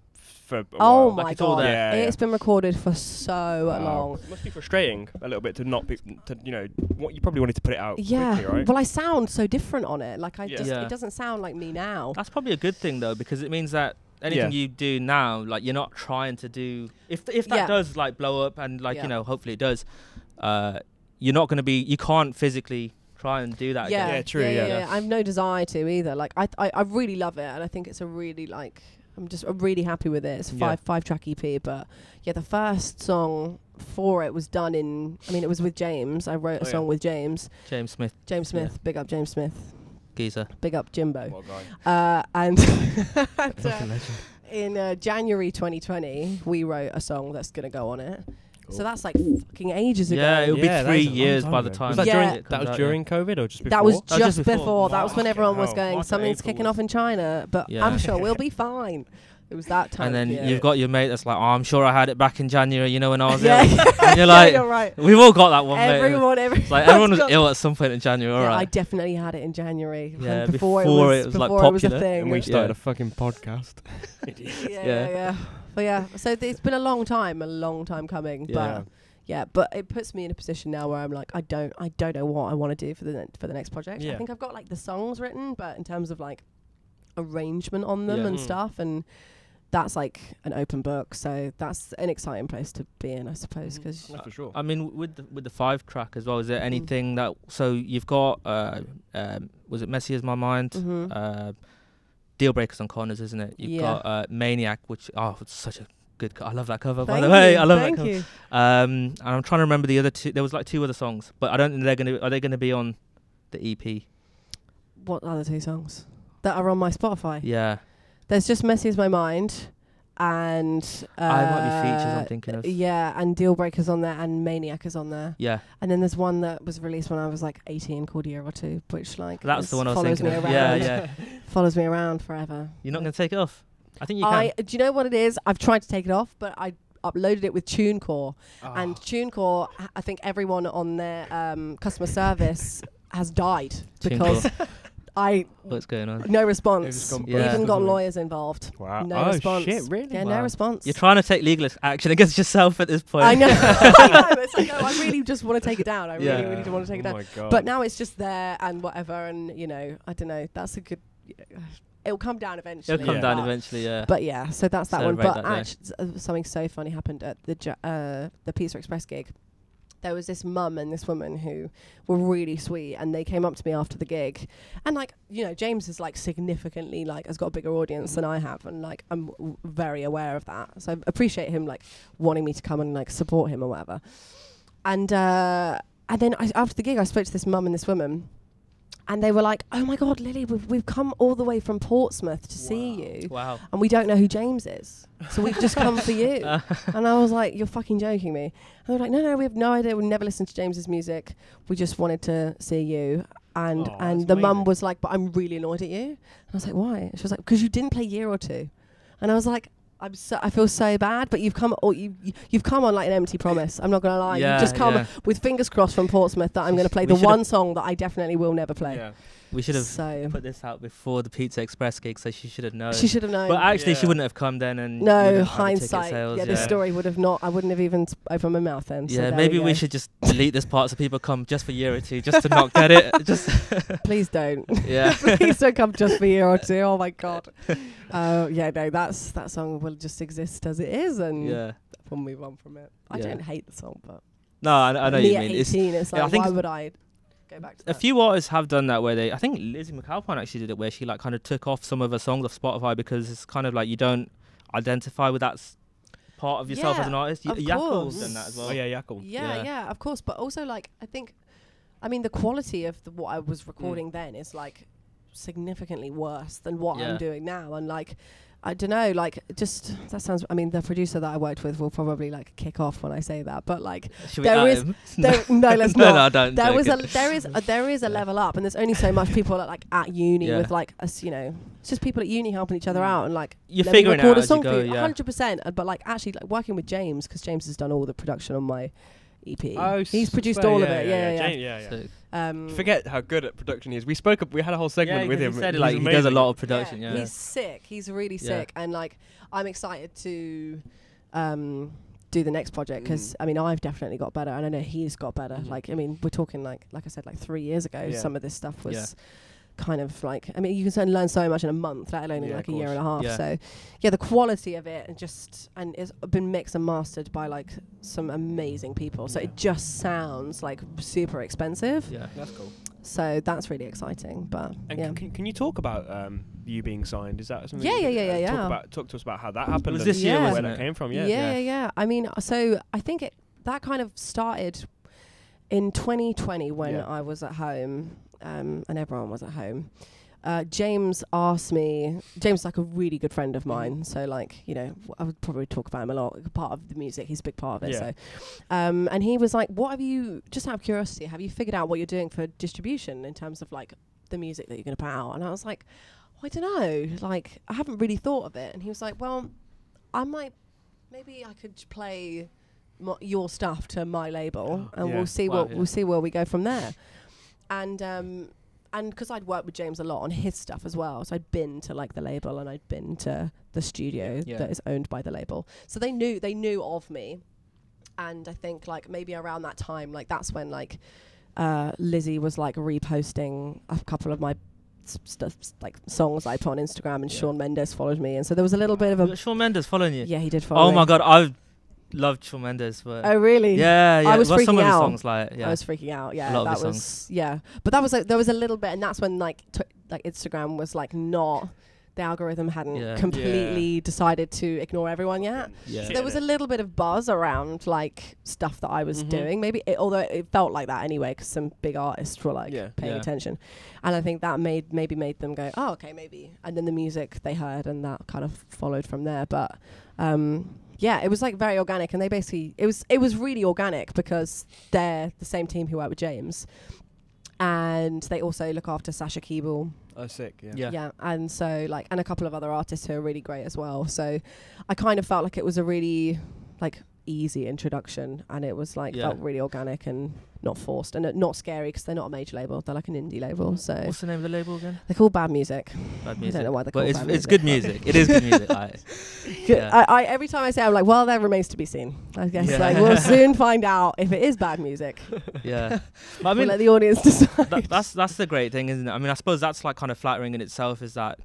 Oh my god! It's been recorded for so long. It must be frustrating a little bit to not be, what you probably wanted to put it out quickly, right? Well, I sound so different on it. Like it doesn't sound like me now. That's probably a good thing though, because it means that anything you do now, like you're not trying to do. If that does like blow up, and like hopefully it does, you're not going to be. You can't physically try and do that. Yeah, true. Yeah. I have no desire to either. Like I really love it, and I think it's a really like. I'm really happy with it. It's a five track EP, but the first song for it was done it was with James. I wrote a song with James Smith. Big up James Smith. Geezer. Big up Jimbo. What guy? And in January 2020, we wrote a song that's going to go on it. So that's like fucking ages ago. Yeah, it'll be 3 years by the time. Was that during COVID or just before? That was just before. That was when everyone was going, March, something's April. kicking off in China, but I'm sure we'll be fine. It was that time. And then you've got your mate that's like, I'm sure I had it back in January, when I was ill. And you're like, you're right. We've all got that one, everyone was ill at some point in January, alright. I definitely had it in January. Yeah, before it was like popular. It was a popular. thing. And we started a fucking podcast. Yeah. But so it's been a long time coming. But it puts me in a position now where I'm like, I don't know what I want to do for the next project. I think I've got like the songs written, but in terms of like arrangement on them and stuff, and that's like an open book. So that's an exciting place to be in, I suppose. Because for sure. I mean, with the 5-track as well, is there anything that, so you've got was it Messy as My Mind, Deal Breakers on Corners, isn't it? You've got Maniac, which it's such a good I love that cover, by the way. I love that cover. And I'm trying to remember the other two. There was like 2 other songs, but I don't think are they gonna be on the EP? What other 2 songs that are on my Spotify? Yeah, there's just Messy as My Mind, and I might be features I'm thinking of. Yeah, and Deal Breakers on there, and Maniac is on there. Yeah, and then there's one that was released when I was like 18 called Year or Two, which like that's the one I was thinking of. Yeah, follows me around forever. You're not gonna take it off? I think you can. Do you know what it is? I've tried to take it off, but I uploaded it with TuneCore, and TuneCore, I think everyone on their customer service has died because what's going on? No response. Even got doesn't lawyers involved. Wow. No response. Shit, really? Yeah, Wow. no response. You're trying to take legal action against yourself at this point. I know. I know. It's like, no, I really just want to take it down. I really, really do want to take it down. My God. But now it's just there and whatever, and I don't know. That's a good. It'll come down eventually. It'll come down eventually, yeah. But yeah, so that's that one. Celebrate But actually, something so funny happened at the Pizza Express gig. There was this mum and this woman who were really sweet, and they came up to me after the gig, and like James is like significantly like has got a bigger audience than I have, and like I'm very aware of that, so I appreciate him like wanting me to come and like support him or whatever. And then after the gig, I spoke to this mum and this woman. And they were like, "Oh my God, Lily, we've come all the way from Portsmouth to see you. Wow. And we don't know who James is. So we've just come for you." And I was like, "You're fucking joking me." And they were like, No, we have no idea. We never listened to James's music. We just wanted to see you." And the mum was like, "But I'm really annoyed at you." And I was like, "Why?" And she was like, "Because you didn't play Year or Two." And I was like, I feel so bad, but you've come on like an empty promise. I'm not gonna lie. You've just come with fingers crossed from Portsmouth that I'm gonna play the one song that I definitely will never play. Yeah. We should have put this out before the Pizza Express gig, so she should have known. She should have known. But actually, she wouldn't have come then. And no, hindsight. This story would have not. I wouldn't have even opened my mouth then. Yeah, so maybe we should just delete this part so people come just for Year or Two, just to not get it. Just please don't. Yeah. Please don't come just for Year or Two. Oh my God. No, that song will just exist as it is, and we'll move on from it. I don't hate the song, but no, I know you mean. 18, it's like, why would I go back to that? A few artists have done that where I think Lizzie McAlpine actually did it, where she like kind of took off some of her songs off Spotify because it's kind of like you don't identify with that part of yourself as an artist. Yakul's done that as well. Oh yeah, Yakul. Yeah, of course. But also like I mean the quality of what I was recording then is like significantly worse than what I'm doing now, and like I don't know, like just that sounds. I mean, the producer that I worked with will probably like kick off when I say that, but like no, let's not. No, don't. There is a level up, and there's only so much people at like at uni with like us, it's just people at uni helping each other out, and like you're figuring out as you go, 100%. But like actually like working with James, because James has done all the production on my EP. Oh, he's produced all of it. Yeah. Forget how good at production he is. We had a whole segment with him. He said he does a lot of production. Yeah, he's sick. He's really sick, and like I'm excited to do the next project because I mean I've definitely got better, and I know he's got better. Like I mean we're talking like I said like 3 years ago. Some of this stuff was. Kind of like I mean you can learn so much in a month, let alone in like a year and a half. So the quality of it and it's been mixed and mastered by like some amazing people, so it just sounds like super expensive. That's cool. So that's really exciting. But can you talk about you being signed? Is that something? Talk to us about how that happened. Was this year where that came from? Yeah. I mean, so I think that kind of started in 2020 when I was at home. And everyone was at home. James asked me. James is like a really good friend of mine, so like I would probably talk about him a lot. Part of the music, he's a big part of it. So, and he was like, "What have you? Just out of curiosity, have you figured out what you're doing for distribution in terms of like the music that you're going to put out?" And I was like, I don't know. Like I haven't really thought of it. And he was like, "Well, maybe I could play your stuff to my label, and we'll see we'll see where we go from there." And because I'd worked with James a lot on his stuff as well, so I'd been to like the label and I'd been to the studio that is owned by the label, so they knew of me. And I think like maybe around that time, like that's when like Lizzie was like reposting a couple of my like songs I put on Instagram, and Shawn Mendes followed me, and so there was a little bit of a Shawn Mendes following you. Yeah, he did follow me. Oh my god, I loved Shawn Mendes. But oh really? Yeah. I was freaking some of his out. songs, like, I was freaking out. Yeah, a lot that of his was songs. yeah. But that was like there was a little bit, and that's when like Instagram was like not. The algorithm hadn't completely decided to ignore everyone yet. Yeah. So there was a little bit of buzz around like stuff that I was doing. Maybe, although it felt like that anyway, because some big artists were like paying attention, and I think that maybe made them go, oh, okay, maybe. And then the music they heard, and that kind of followed from there. But yeah, it was like very organic, and they basically it was really organic because they're the same team who worked with James, and they also look after Sasha Keeble. Oh, sick, Yeah, and so like, and a couple of other artists who are really great as well. So I kind of felt like it was a really like easy introduction, and it was like felt really organic and not forced and not scary, because they're not a major label, they're like an indie label. So what's the name of the label again? They're called Bad Music. Bad Music. I don't know why they're but called it's Bad it's Music. good music. It is good music. I every time I say it, I'm like, well, that remains to be seen. I guess like we'll soon find out if it is bad music. Yeah, but I We'll mean, let the audience decide. that's the great thing, isn't it? I mean, I suppose that's like kind of flattering in itself, is that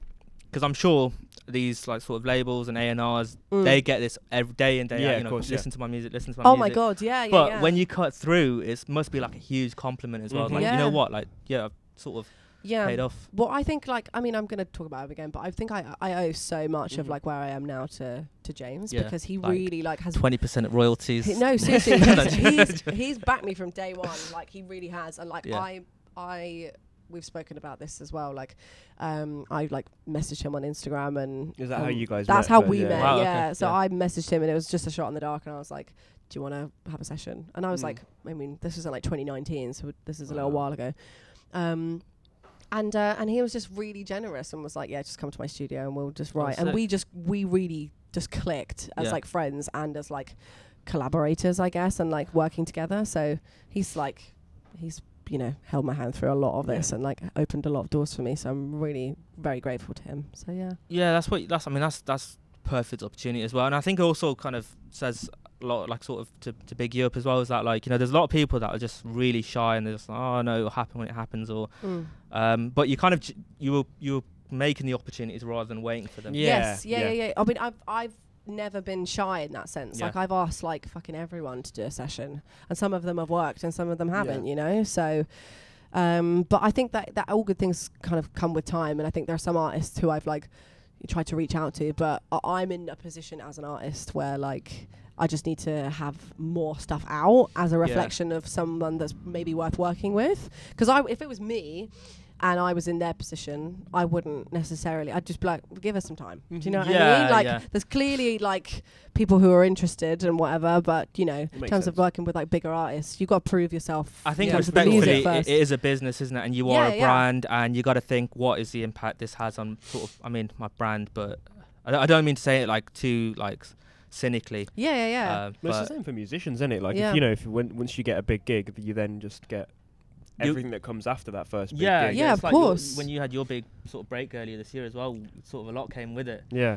because I'm sure these like sort of labels and A&Rs, they get this every day in day out. You know, listen to my music, listen to my music. Oh my god, yeah. But when you cut through, it must be like a huge compliment as well. Like, you know what, like sort of paid off. Well, I think like, I mean, I'm going to talk about it again, but I think I owe so much of like where I am now to James, because he really like has 20% royalties. No, seriously, he's backed me from day one. Like he really has, and like we've spoken about this as well. Like, I like messaged him on Instagram, and is that how you guys? That's met? how we met. Wow, yeah. okay. So I messaged him, and it was just a shot in the dark, and I was like, "Do you want to have a session?" And I was like, I mean, this was in like 2019, so this is a little while ago. And he was just really generous and was like, "Yeah, just come to my studio and we'll just write." And we really just clicked as like friends and as like collaborators, I guess, and like working together. So he's you know, held my hand through a lot of this and like opened a lot of doors for me. So I'm really very grateful to him. So yeah. That's perfect opportunity as well. And I think it also kind of says a lot, like sort of to big you up as well, is that like, you know, there's a lot of people that are just really shy and they're just like, oh no, it'll happen when it happens, or but you kind of you're making the opportunities rather than waiting for them. Yeah. I mean, I've never been shy in that sense. Like I've asked like fucking everyone to do a session, and some of them have worked and some of them haven't, you know. So but I think that all good things kind of come with time, and I think there are some artists who I've like tried to reach out to, but I'm in a position as an artist where like I just need to have more stuff out as a reflection of someone that's maybe worth working with. Because if it was me and I was in their position, I wouldn't necessarily. I'd just be like, give us some time. Do you know what I mean? Like, there's clearly like people who are interested and whatever, but you know, in terms of working with like bigger artists, you got to prove yourself. I think respectfully, it is a business, isn't it? And you are a brand, and you got to think, what is the impact this has on sort of, I mean, my brand, but I don't mean to say it like too like cynically. Well, it's the same for musicians, isn't it? Like, if, you know, once you get a big gig, you then just get everything that comes after that first big gig. Yeah, of course. When you had your big sort of break earlier this year as well, sort of a lot came with it. Yeah.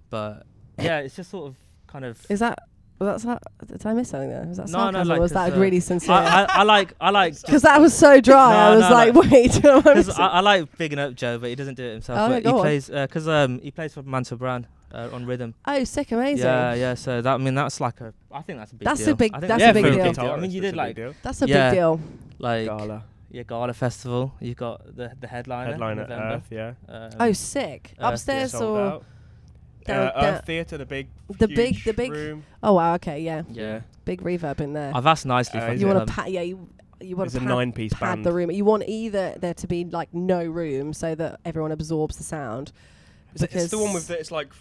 But yeah, it's just sort of kind of. Is that? Well, did I miss something there? Was that no, sarcasm, like, or was that really sincere? I like because that was so dry. I was like, wait. Because I like bigging up Joe, but he doesn't do it himself. Oh, but go he on. plays because he plays for Mansour Brand on rhythm. Oh, sick, amazing. Yeah. So that, I mean, that's like I think that's a big deal. That's a big deal. I mean, you did like that's a big deal. Like Gala. Yeah, Gala Festival. You got the headliner at Earth, oh, sick. Upstairs or Earth Theatre, the big room. Oh wow, okay, yeah. Big reverb in there. I've asked nicely for you want to you want to a 9-piece pad the room. You want either there to be like no room so that everyone absorbs the sound. It's the one with it's like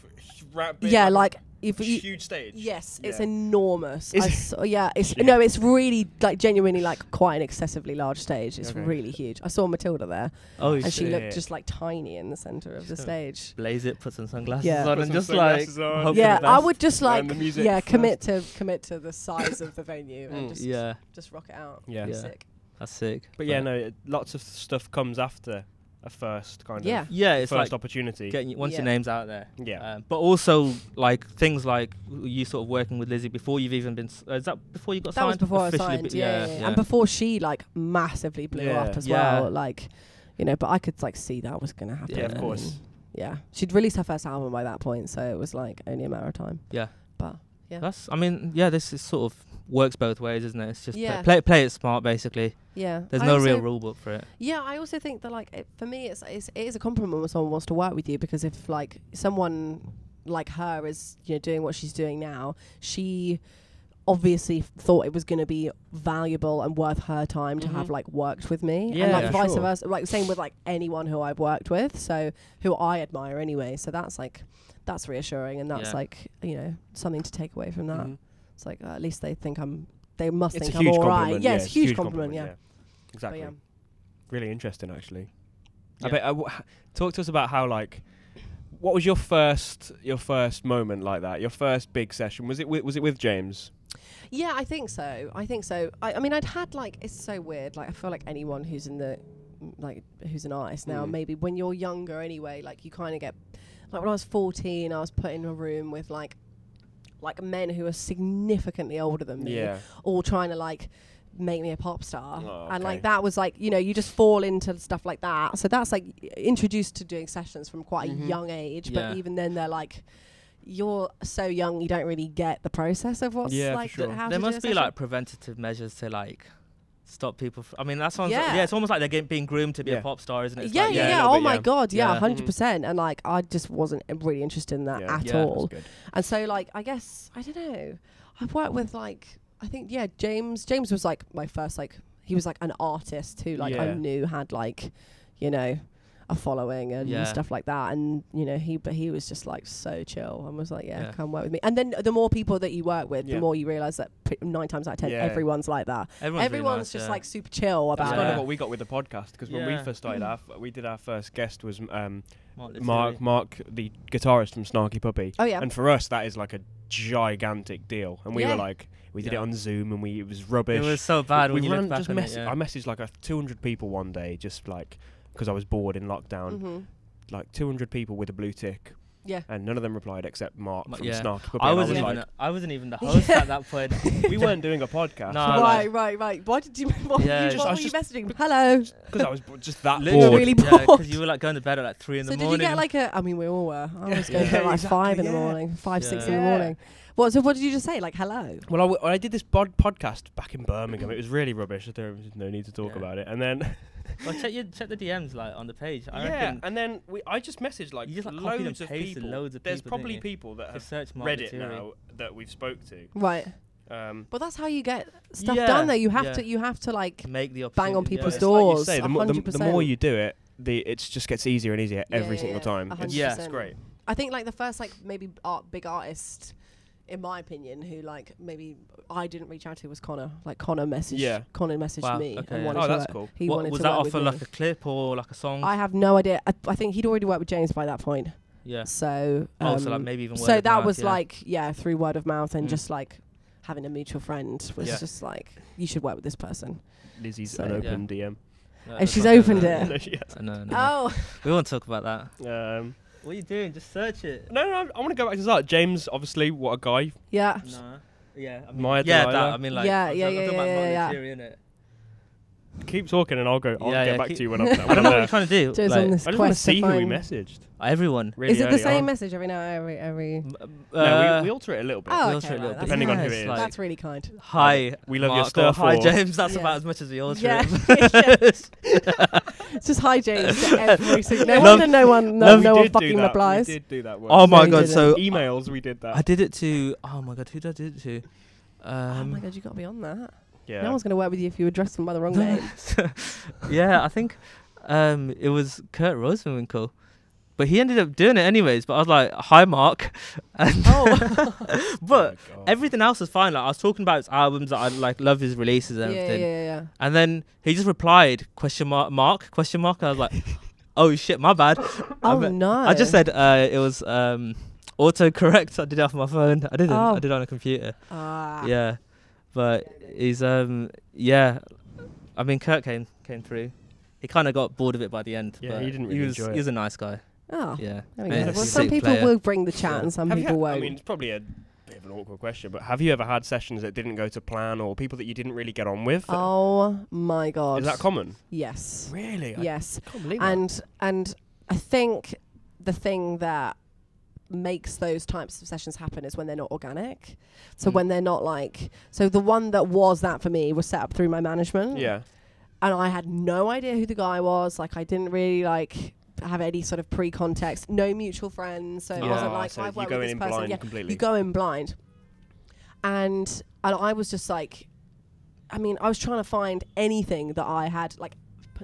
like huge stage. Yes, it's enormous. It's really like genuinely like quite an excessively large stage. It's really huge. I saw Matilda there, and she looked just like tiny in the center of the stage. Blaze it, put some sunglasses on, and just like I would just like commit to the size of the venue and just rock it out. Sick. That's sick. But no, lots of stuff comes after a first kind of it's first like opportunity. Once your name's out there. Yeah. But also like things like you sort of working with Lizzie before you've even been. Is that before you got signed? That was before I signed. Yeah. And before she like massively blew up as well. Like, you know, but I could like see that was going to happen. Yeah, of course. Yeah, she'd released her first album by that point, so it was like only a matter of time. Yeah. But yeah, this is sort of works both ways, isn't it? It's just play it smart, basically. Yeah, there's no real rule book for it. Yeah, I also think that like for me, it is a compliment when someone wants to work with you, because if like someone like her is, you know, doing what she's doing now, she obviously thought it was going to be valuable and worth her time to have like worked with me, and like vice versa, like same with like anyone who I've worked with, so who I admire anyway. So that's reassuring, and that's like, you know, something to take away from that. It's like at least they must think I'm all right. Yeah, it's a huge compliment. Yeah, exactly. Yeah. Really interesting, actually. I bet. Talk to us about how, like, what was your first moment like that? Your first big session, was it with James? Yeah, I think so. I mean, I'd had like, it's so weird. Like, I feel like anyone who's in the who's an artist now, maybe when you're younger anyway, like you kind of get, like when I was 14, I was put in a room with like men who are significantly older than me, all trying to like make me a pop star. And like that was like, you know, you just fall into stuff like that. So that's like introduced to doing sessions from quite a young age, but even then they're like, you're so young, you don't really get the process of what's like how there to must do be a like preventative measures to like stop people I mean, that sounds it's almost like they're being groomed to be a pop star, isn't it? It's oh my god, 100%. And like I just wasn't really interested in that at all. And so like, I guess, I don't know, I've worked with like, I think James was like my first, like he was like an artist who like I knew had like, you know, a following and stuff like that, and you know, he was just like so chill and was like come work with me. And then the more people that you work with, the more you realize that 9 times out of 10 everyone's like that. Everyone's really nice, just like super chill about That's kind of what we got with the podcast, because when we first started we did our first guest was Mark, the guitarist from Snarky Puppy. And for us that is like a gigantic deal, and we were like, we did it on Zoom, and it was rubbish. It was so bad. I messaged like 200 people one day, just like, because I was bored in lockdown, like 200 people with a blue tick. And none of them replied except Mark from Snarky Puppy. I wasn't even the host at that point. We weren't doing a podcast. No, right. Why did you? What were you messaging? Hello. Because I was just that bored. Really bored. Because you were like going to bed at like 3 in the morning. So did you get like a? I mean, we all were. I was going to bed at like 5 in the morning, 6 in the morning. So what did you just say? Like, hello? Well, I did this podcast back in Birmingham. It was really rubbish. There's no need to talk about it. And then... Well, check the DMs like on the page. And then I just messaged like, you just, like loads of people. There's probably people that have read it now that we've spoke to. Right. But that's how you get stuff done. Though you have to like make the bang on people's doors. Like you say, the more you do it, it just gets easier and easier every single time. It's great. I think like the first like maybe big artist, in my opinion, who like maybe I didn't reach out to was Connor. Like Connor messaged me. Okay, and wanted to that's cool. He wanted was to that work off for with like me. a clip or like a song? I have no idea. I think he'd already worked with James by that point. Yeah. So so like maybe even so that was like through word of mouth and just like having a mutual friend was just like, you should work with this person. Lizzie's an open DM. No, and she's opened it. No. Oh. We won't talk about that. What are you doing? Just search it. No, I want to go back to that. James, obviously, what a guy. Yeah. No. Yeah. I mean, my I mean, like, yeah. Keep talking, and I'll get back to you when I'm. I don't know what you're trying to do. I just want to see who we messaged. Everyone. Really is it the same message every now every? No, we alter it a little bit. Oh, okay, depending on who it is. Like, that's really kind. Hi, we love Mark, your stuff. Hi, James. That's about as much as we alter it. It's just hi, James. To every single. No one fucking replies. We did do that. Oh my god! So emails, we did that. I did it to. Oh my god, who did I do it to? Oh my god, you got to be on that. Yeah. No one's going to work with you if you address them by the wrong name. Yeah, I think it was Kurt Rosenwinkel. But he ended up doing it anyways. But I was like, hi, Mark. And but everything else was fine. Like, I was talking about his albums. That I like, love his releases and everything. Yeah. And then he just replied, Mark? And I was like, oh, shit, my bad. No. I just said it was autocorrect. I did it off my phone. I didn't. I did it on a computer. Yeah. But he's I mean, Kurt came through. He kind of got bored of it by the end. Yeah, but he didn't really enjoy it. He was a nice guy. Oh, yeah. Well, some people will bring the chat and some people won't. I mean, it's probably bit of an awkward question, but have you ever had sessions that didn't go to plan, or people that you didn't really get on with? Oh my God. Is that common? Yes. Really? Yes. I can't believe that. And I think the thing that makes those types of sessions happen is when they're not organic. So when they're not like, so the one that was that for me was set up through my management. Yeah. And I had no idea who the guy was. Like, I didn't really like have any sort of pre-context, no mutual friends. So it wasn't like, so I've you worked go with in this person. blind completely. You go in blind. And I was just like, I mean, I was trying to find anything that I had, like,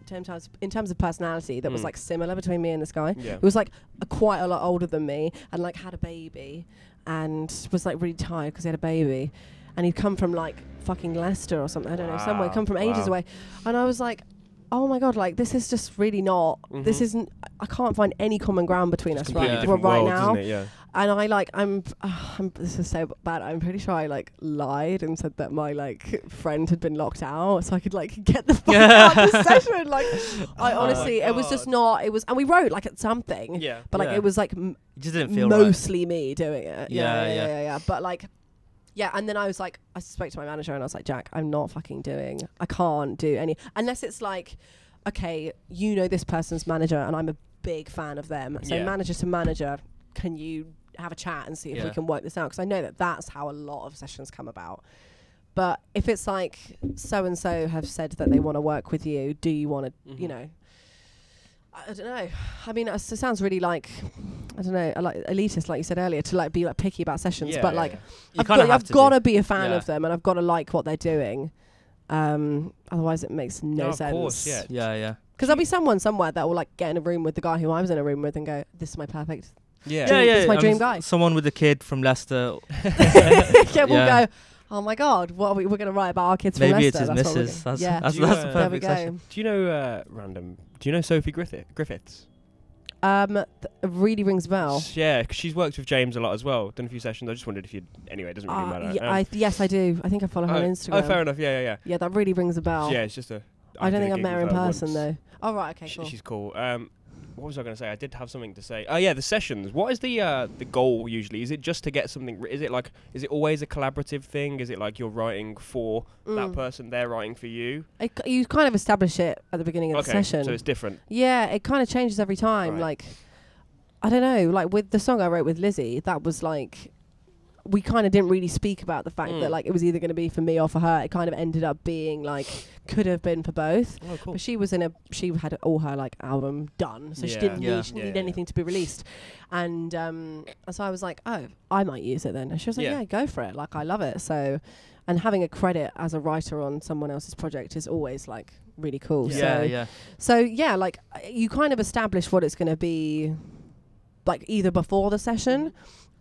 in terms of personality that was like similar between me and this guy. Yeah. He was like quite a lot older than me and like had a baby and was like really tired because he had a baby, and he'd come from like fucking Leicester or something, I don't know, somewhere, come from ages away. And I was like, oh my God, like this is just really not, this isn't, I can't find any common ground between us right now. Isn't it? Yeah. And I like, I'm this is so bad. I'm pretty sure I like lied and said that my like friend had been locked out so I could like get the fuck out of the session. Like, I honestly, it was just not, it was, and we wrote like at something, but like it was like it just didn't feel mostly me doing it. Yeah. But like, yeah, and then I was like, I spoke to my manager and I was like, Jack, I'm not fucking doing, I can't do any, unless it's like, okay, you know this person's manager and I'm a big fan of them. So manager to manager, can you have a chat and see if we can work this out? Because I know that that's how a lot of sessions come about. But if it's like so-and-so have said that they want to work with you, do you want to, you know, I don't know. I mean, it sounds really like, I don't know, like elitist, like you said earlier, to like be like picky about sessions. But like, I've got to be a fan of them and I've got to like what they're doing. Otherwise it makes no sense. Of course, yeah. Because there'll be someone somewhere that will like get in a room with the guy who I was in a room with and go, this is my perfect Yeah. It's my dream guy. Someone with a kid from Leicester. We'll go, oh my God, what are we're going to write about our kids from Maybe Leicester. it's his missus. That's the there we perfect go. session. Do you know Do you know Sophie Griffiths? Really rings a bell. Yeah, because she's worked with James a lot as well. Done a few sessions. I just wondered if you'd. Anyway, it doesn't really matter. Yes, I do. I think I follow her on Instagram. Oh, fair enough. Yeah. Yeah, that really rings a bell. Yeah, it's just a. I don't think I've met her in person once. though. Oh right, okay, cool. She's cool. What was I going to say? I did have something to say. Oh yeah, the sessions. What is the goal usually? Is it just to get something? Is it always a collaborative thing? Is it like you're writing for that person, they're writing for you? You kind of establish it at the beginning of the session. So it's different. Yeah, it kind of changes every time. Right. Like, I don't know. Like with the song I wrote with Lizzie, that was like, we kind of didn't really speak about the fact that like it was either going to be for me or for her. It kind of ended up being like, could have been for both. Oh, cool. But she had all her like album done, so she didn't need anything to be released. And so I was like, oh, I might use it then. And she was like, yeah, go for it. Like, I love it. So, and having a credit as a writer on someone else's project is always like really cool. So yeah, like you kind of establish what it's going to be, like either before the session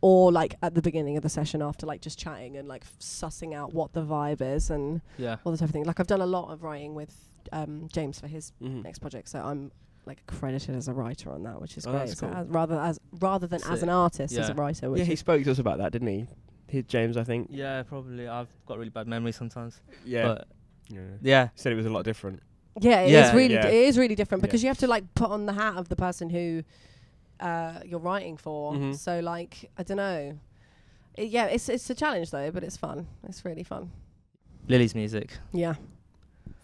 or like at the beginning of the session after like just chatting and like sussing out what the vibe is and all this type of thing. Like I've done a lot of writing with James for his next project, so I'm like credited as a writer on that, which is great. So cool. rather than as an artist, as a writer. Which he spoke to us about that, didn't he? James, I think. Yeah, probably. I've got really bad memory sometimes. Yeah. But he said it was a lot different. Yeah, it is really different because you have to like put on the hat of the person who you're writing for. So like, I don't know. It's a challenge though, but it's fun. It's really fun. Lily's music. Yeah.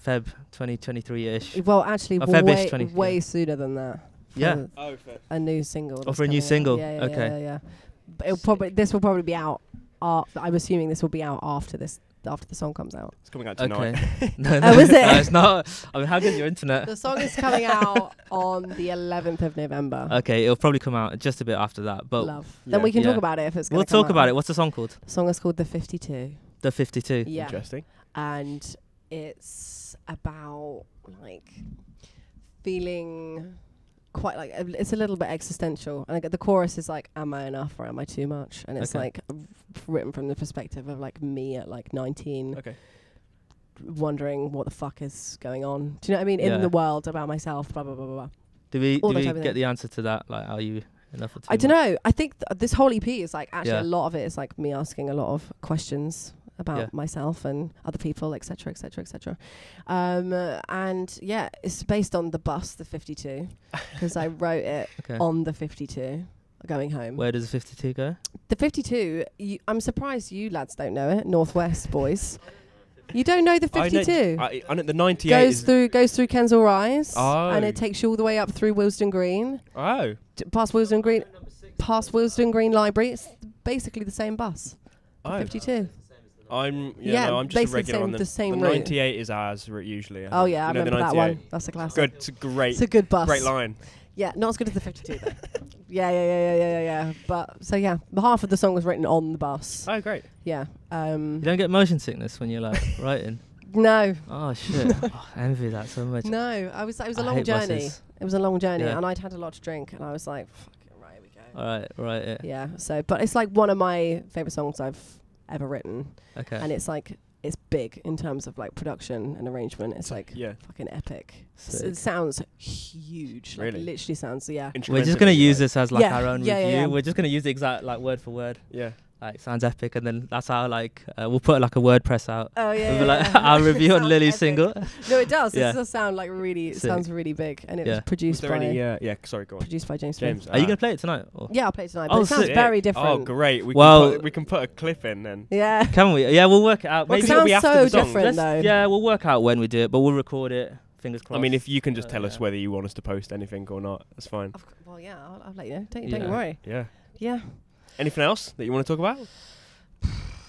Feb 2023-ish. Well, actually, way sooner than that. Yeah. A new single. For a new single. Yeah, okay. Yeah. But this will probably be out. I'm assuming this will be out after the song comes out. It's coming out tonight. Okay. No, is it? No, it's not. I mean, how good is your internet? The song is coming out on the 11th of November. Okay, it'll probably come out just a bit after that. But love. Then we can talk about it if it's going to We'll talk about it. What's the song called? The song is called The 52. The 52. Yeah. Interesting. And it's about like feeling quite like it's a little bit existential, and the chorus is like, am I enough or am I too much? And it's like written from the perspective of like me at like 19, wondering what the fuck is going on. Do you know what I mean? In the world, about myself, blah blah blah blah. Do we get the answer to that? Like, are you enough or too I don't know. I think this whole EP is like actually a lot of it is like me asking a lot of questions about myself and other people, etc., etc., etc. And yeah, it's based on the bus, the 52, because I wrote it on the 52. going home. Where does the 52 go? The 52, I'm surprised you lads don't know it. Northwest boys. You don't know the 52? I know the 98 goes through Kensal Rise, Oh. and it takes you all the way up through Willesden Green, Oh. past Willesden Green Library. It's basically the same bus. The 52. I'm Yeah, I'm just a basically regular on the same the route. 98 is ours usually. Oh yeah, I You know the remember that 98? one. That's a classic. Good. It's a great. It's a good bus. Great line. Yeah, not as good as the 52 though. Yeah. But so yeah, half of the song was written on the bus. Oh, great. Yeah. You don't get motion sickness when you're like writing. No. Oh shit! Oh, I envy that so much. No, it was a I long hate journey. buses. It was a long journey, Yeah. and I'd had a lot to drink, and I was like, "Fuck it, right, here we go." All right. Yeah. Yeah. So, but it's like one of my favorite songs I've ever written, Okay. and it's like it's big in terms of like production and arrangement. It's like Yeah. fucking epic. Sick. It sounds huge. Like, Really? it literally sounds We're just Instrumentally, gonna use like- this as like Yeah, our own yeah, review. yeah. We're just gonna use the exact like word for word. Yeah. Like sounds epic, and then that's how like we'll put like a WordPress out. Oh yeah. We'll be like yeah. our review on Sounds Lily's epic. single. No, it does. Yeah. It does sound like really. It Sick. sounds really big, and it Yeah. was Was produced there by any? Sorry, go on. produced by James James. Smith. Are you gonna play it tonight? Or? Yeah, I'll play it tonight. Oh, But it sounds sick. very Oh, different. great. Well- We can put a clip in then. Yeah. Can we? Yeah, we'll work it out. Well, it Maybe it'll be sounds after so the song. different though. Yeah, we'll work out when we do it, but we'll record it. Fingers crossed. I mean, if you can just tell us yeah. whether you want us to post anything or not, that's fine. Well, yeah, I'll let you know. Don't Yeah. worry. Yeah. Yeah. Anything else that you want to talk about?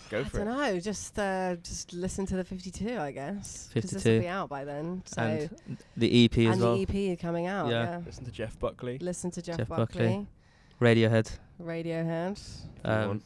Go I for don't it. know. Just listen to the 52, I guess. 'Cause this 52. will be out by then. So and the EP as and well. the EP coming out. Yeah. Yeah. Listen to Jeff Buckley. Listen to Jeff Jeff Buckley, Buckley. Radiohead. Radiohead. Um,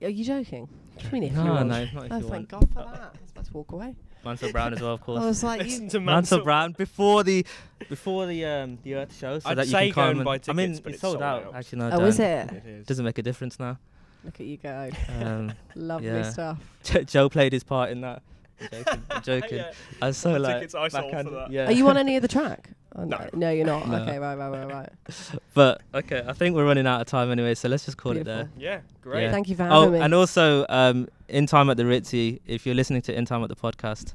Are you joking? What do you mean if you no, want? not if Oh, you thank want. God for that. I was about to walk away. Mansell Brown as well, of I course. was like, Listen you, to Mansell Brown before the Earth show, so I'd that you say can go come and and buy I mean, tickets, but it's it's sold sold out. out. Actually, no, oh, is it? It is. Doesn't make a difference now. Look at you go. Um, Lovely yeah. stuff. Joe played his part in that. I'm joking. Yeah. I was so The like tickets I sold for backhand- that. Yeah. Are you on any of the track? Oh, No. No, you're not. No. Okay, right. But okay, I think we're running out of time anyway, so let's just call it Beautiful. there. Yeah, great. Yeah. Thank you for Oh, having me. and also, In Time at the Ritzy, if you're listening to In Time at the podcast.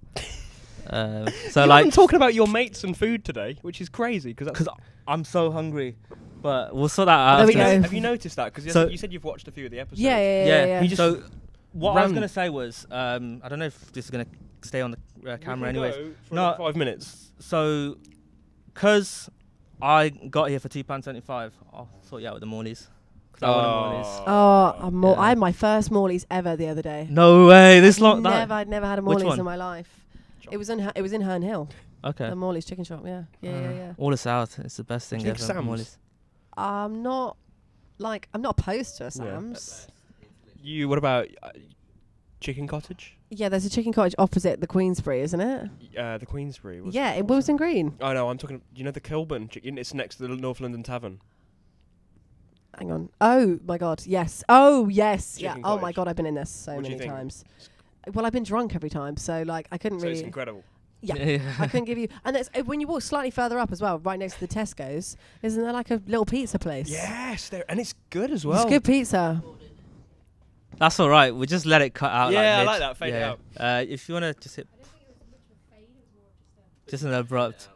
So You're like, not talking about your mates and food today, which is crazy because I'm so hungry, but we'll sort that out. There we after. go. Have you noticed that? Because So- you said you've watched a few of the episodes. yeah. He just, so what I was ran- gonna say was, I don't know if this is gonna stay on the We camera, can anyways. go for No. about 5 minutes. So, cause I got here for £2.75, I'll sort you out with the Morleys. 'Cause I want a Morleys. Oh, Yeah. I had my first Morley's ever the other day. No way, this long. I'd never had a Which Morley's one? in my life. It was in Herne Hill. Okay. The Morley's chicken shop. Yeah. All the South, it's the best thing Do you think ever. Sam's? Morleys. I'm not opposed to a Sam's. What about Chicken Cottage? Yeah, there's a chicken cottage opposite the Queensbury, isn't it? The Queensbury. Yeah, in Willesden Green. Oh no, I'm talking. You know the Kilburn chicken? It's next to the North London Tavern. Hang on. Oh my God, yes. Oh yes, Chicken yeah. Oh my cottage. God, I've been in this so What do you many think? times. Well, I've been drunk every time, so like I couldn't So it's really. incredible. Yeah, I couldn't give you. And it's, when you walk slightly further up as well, right next to the Tesco's, isn't there like a little pizza place? Yes, and it's good as well. It's good pizza. That's all right. We'll just let it cut out. Yeah, I mid. like that. Fade it out. If you wanna just hit, just an abrupt.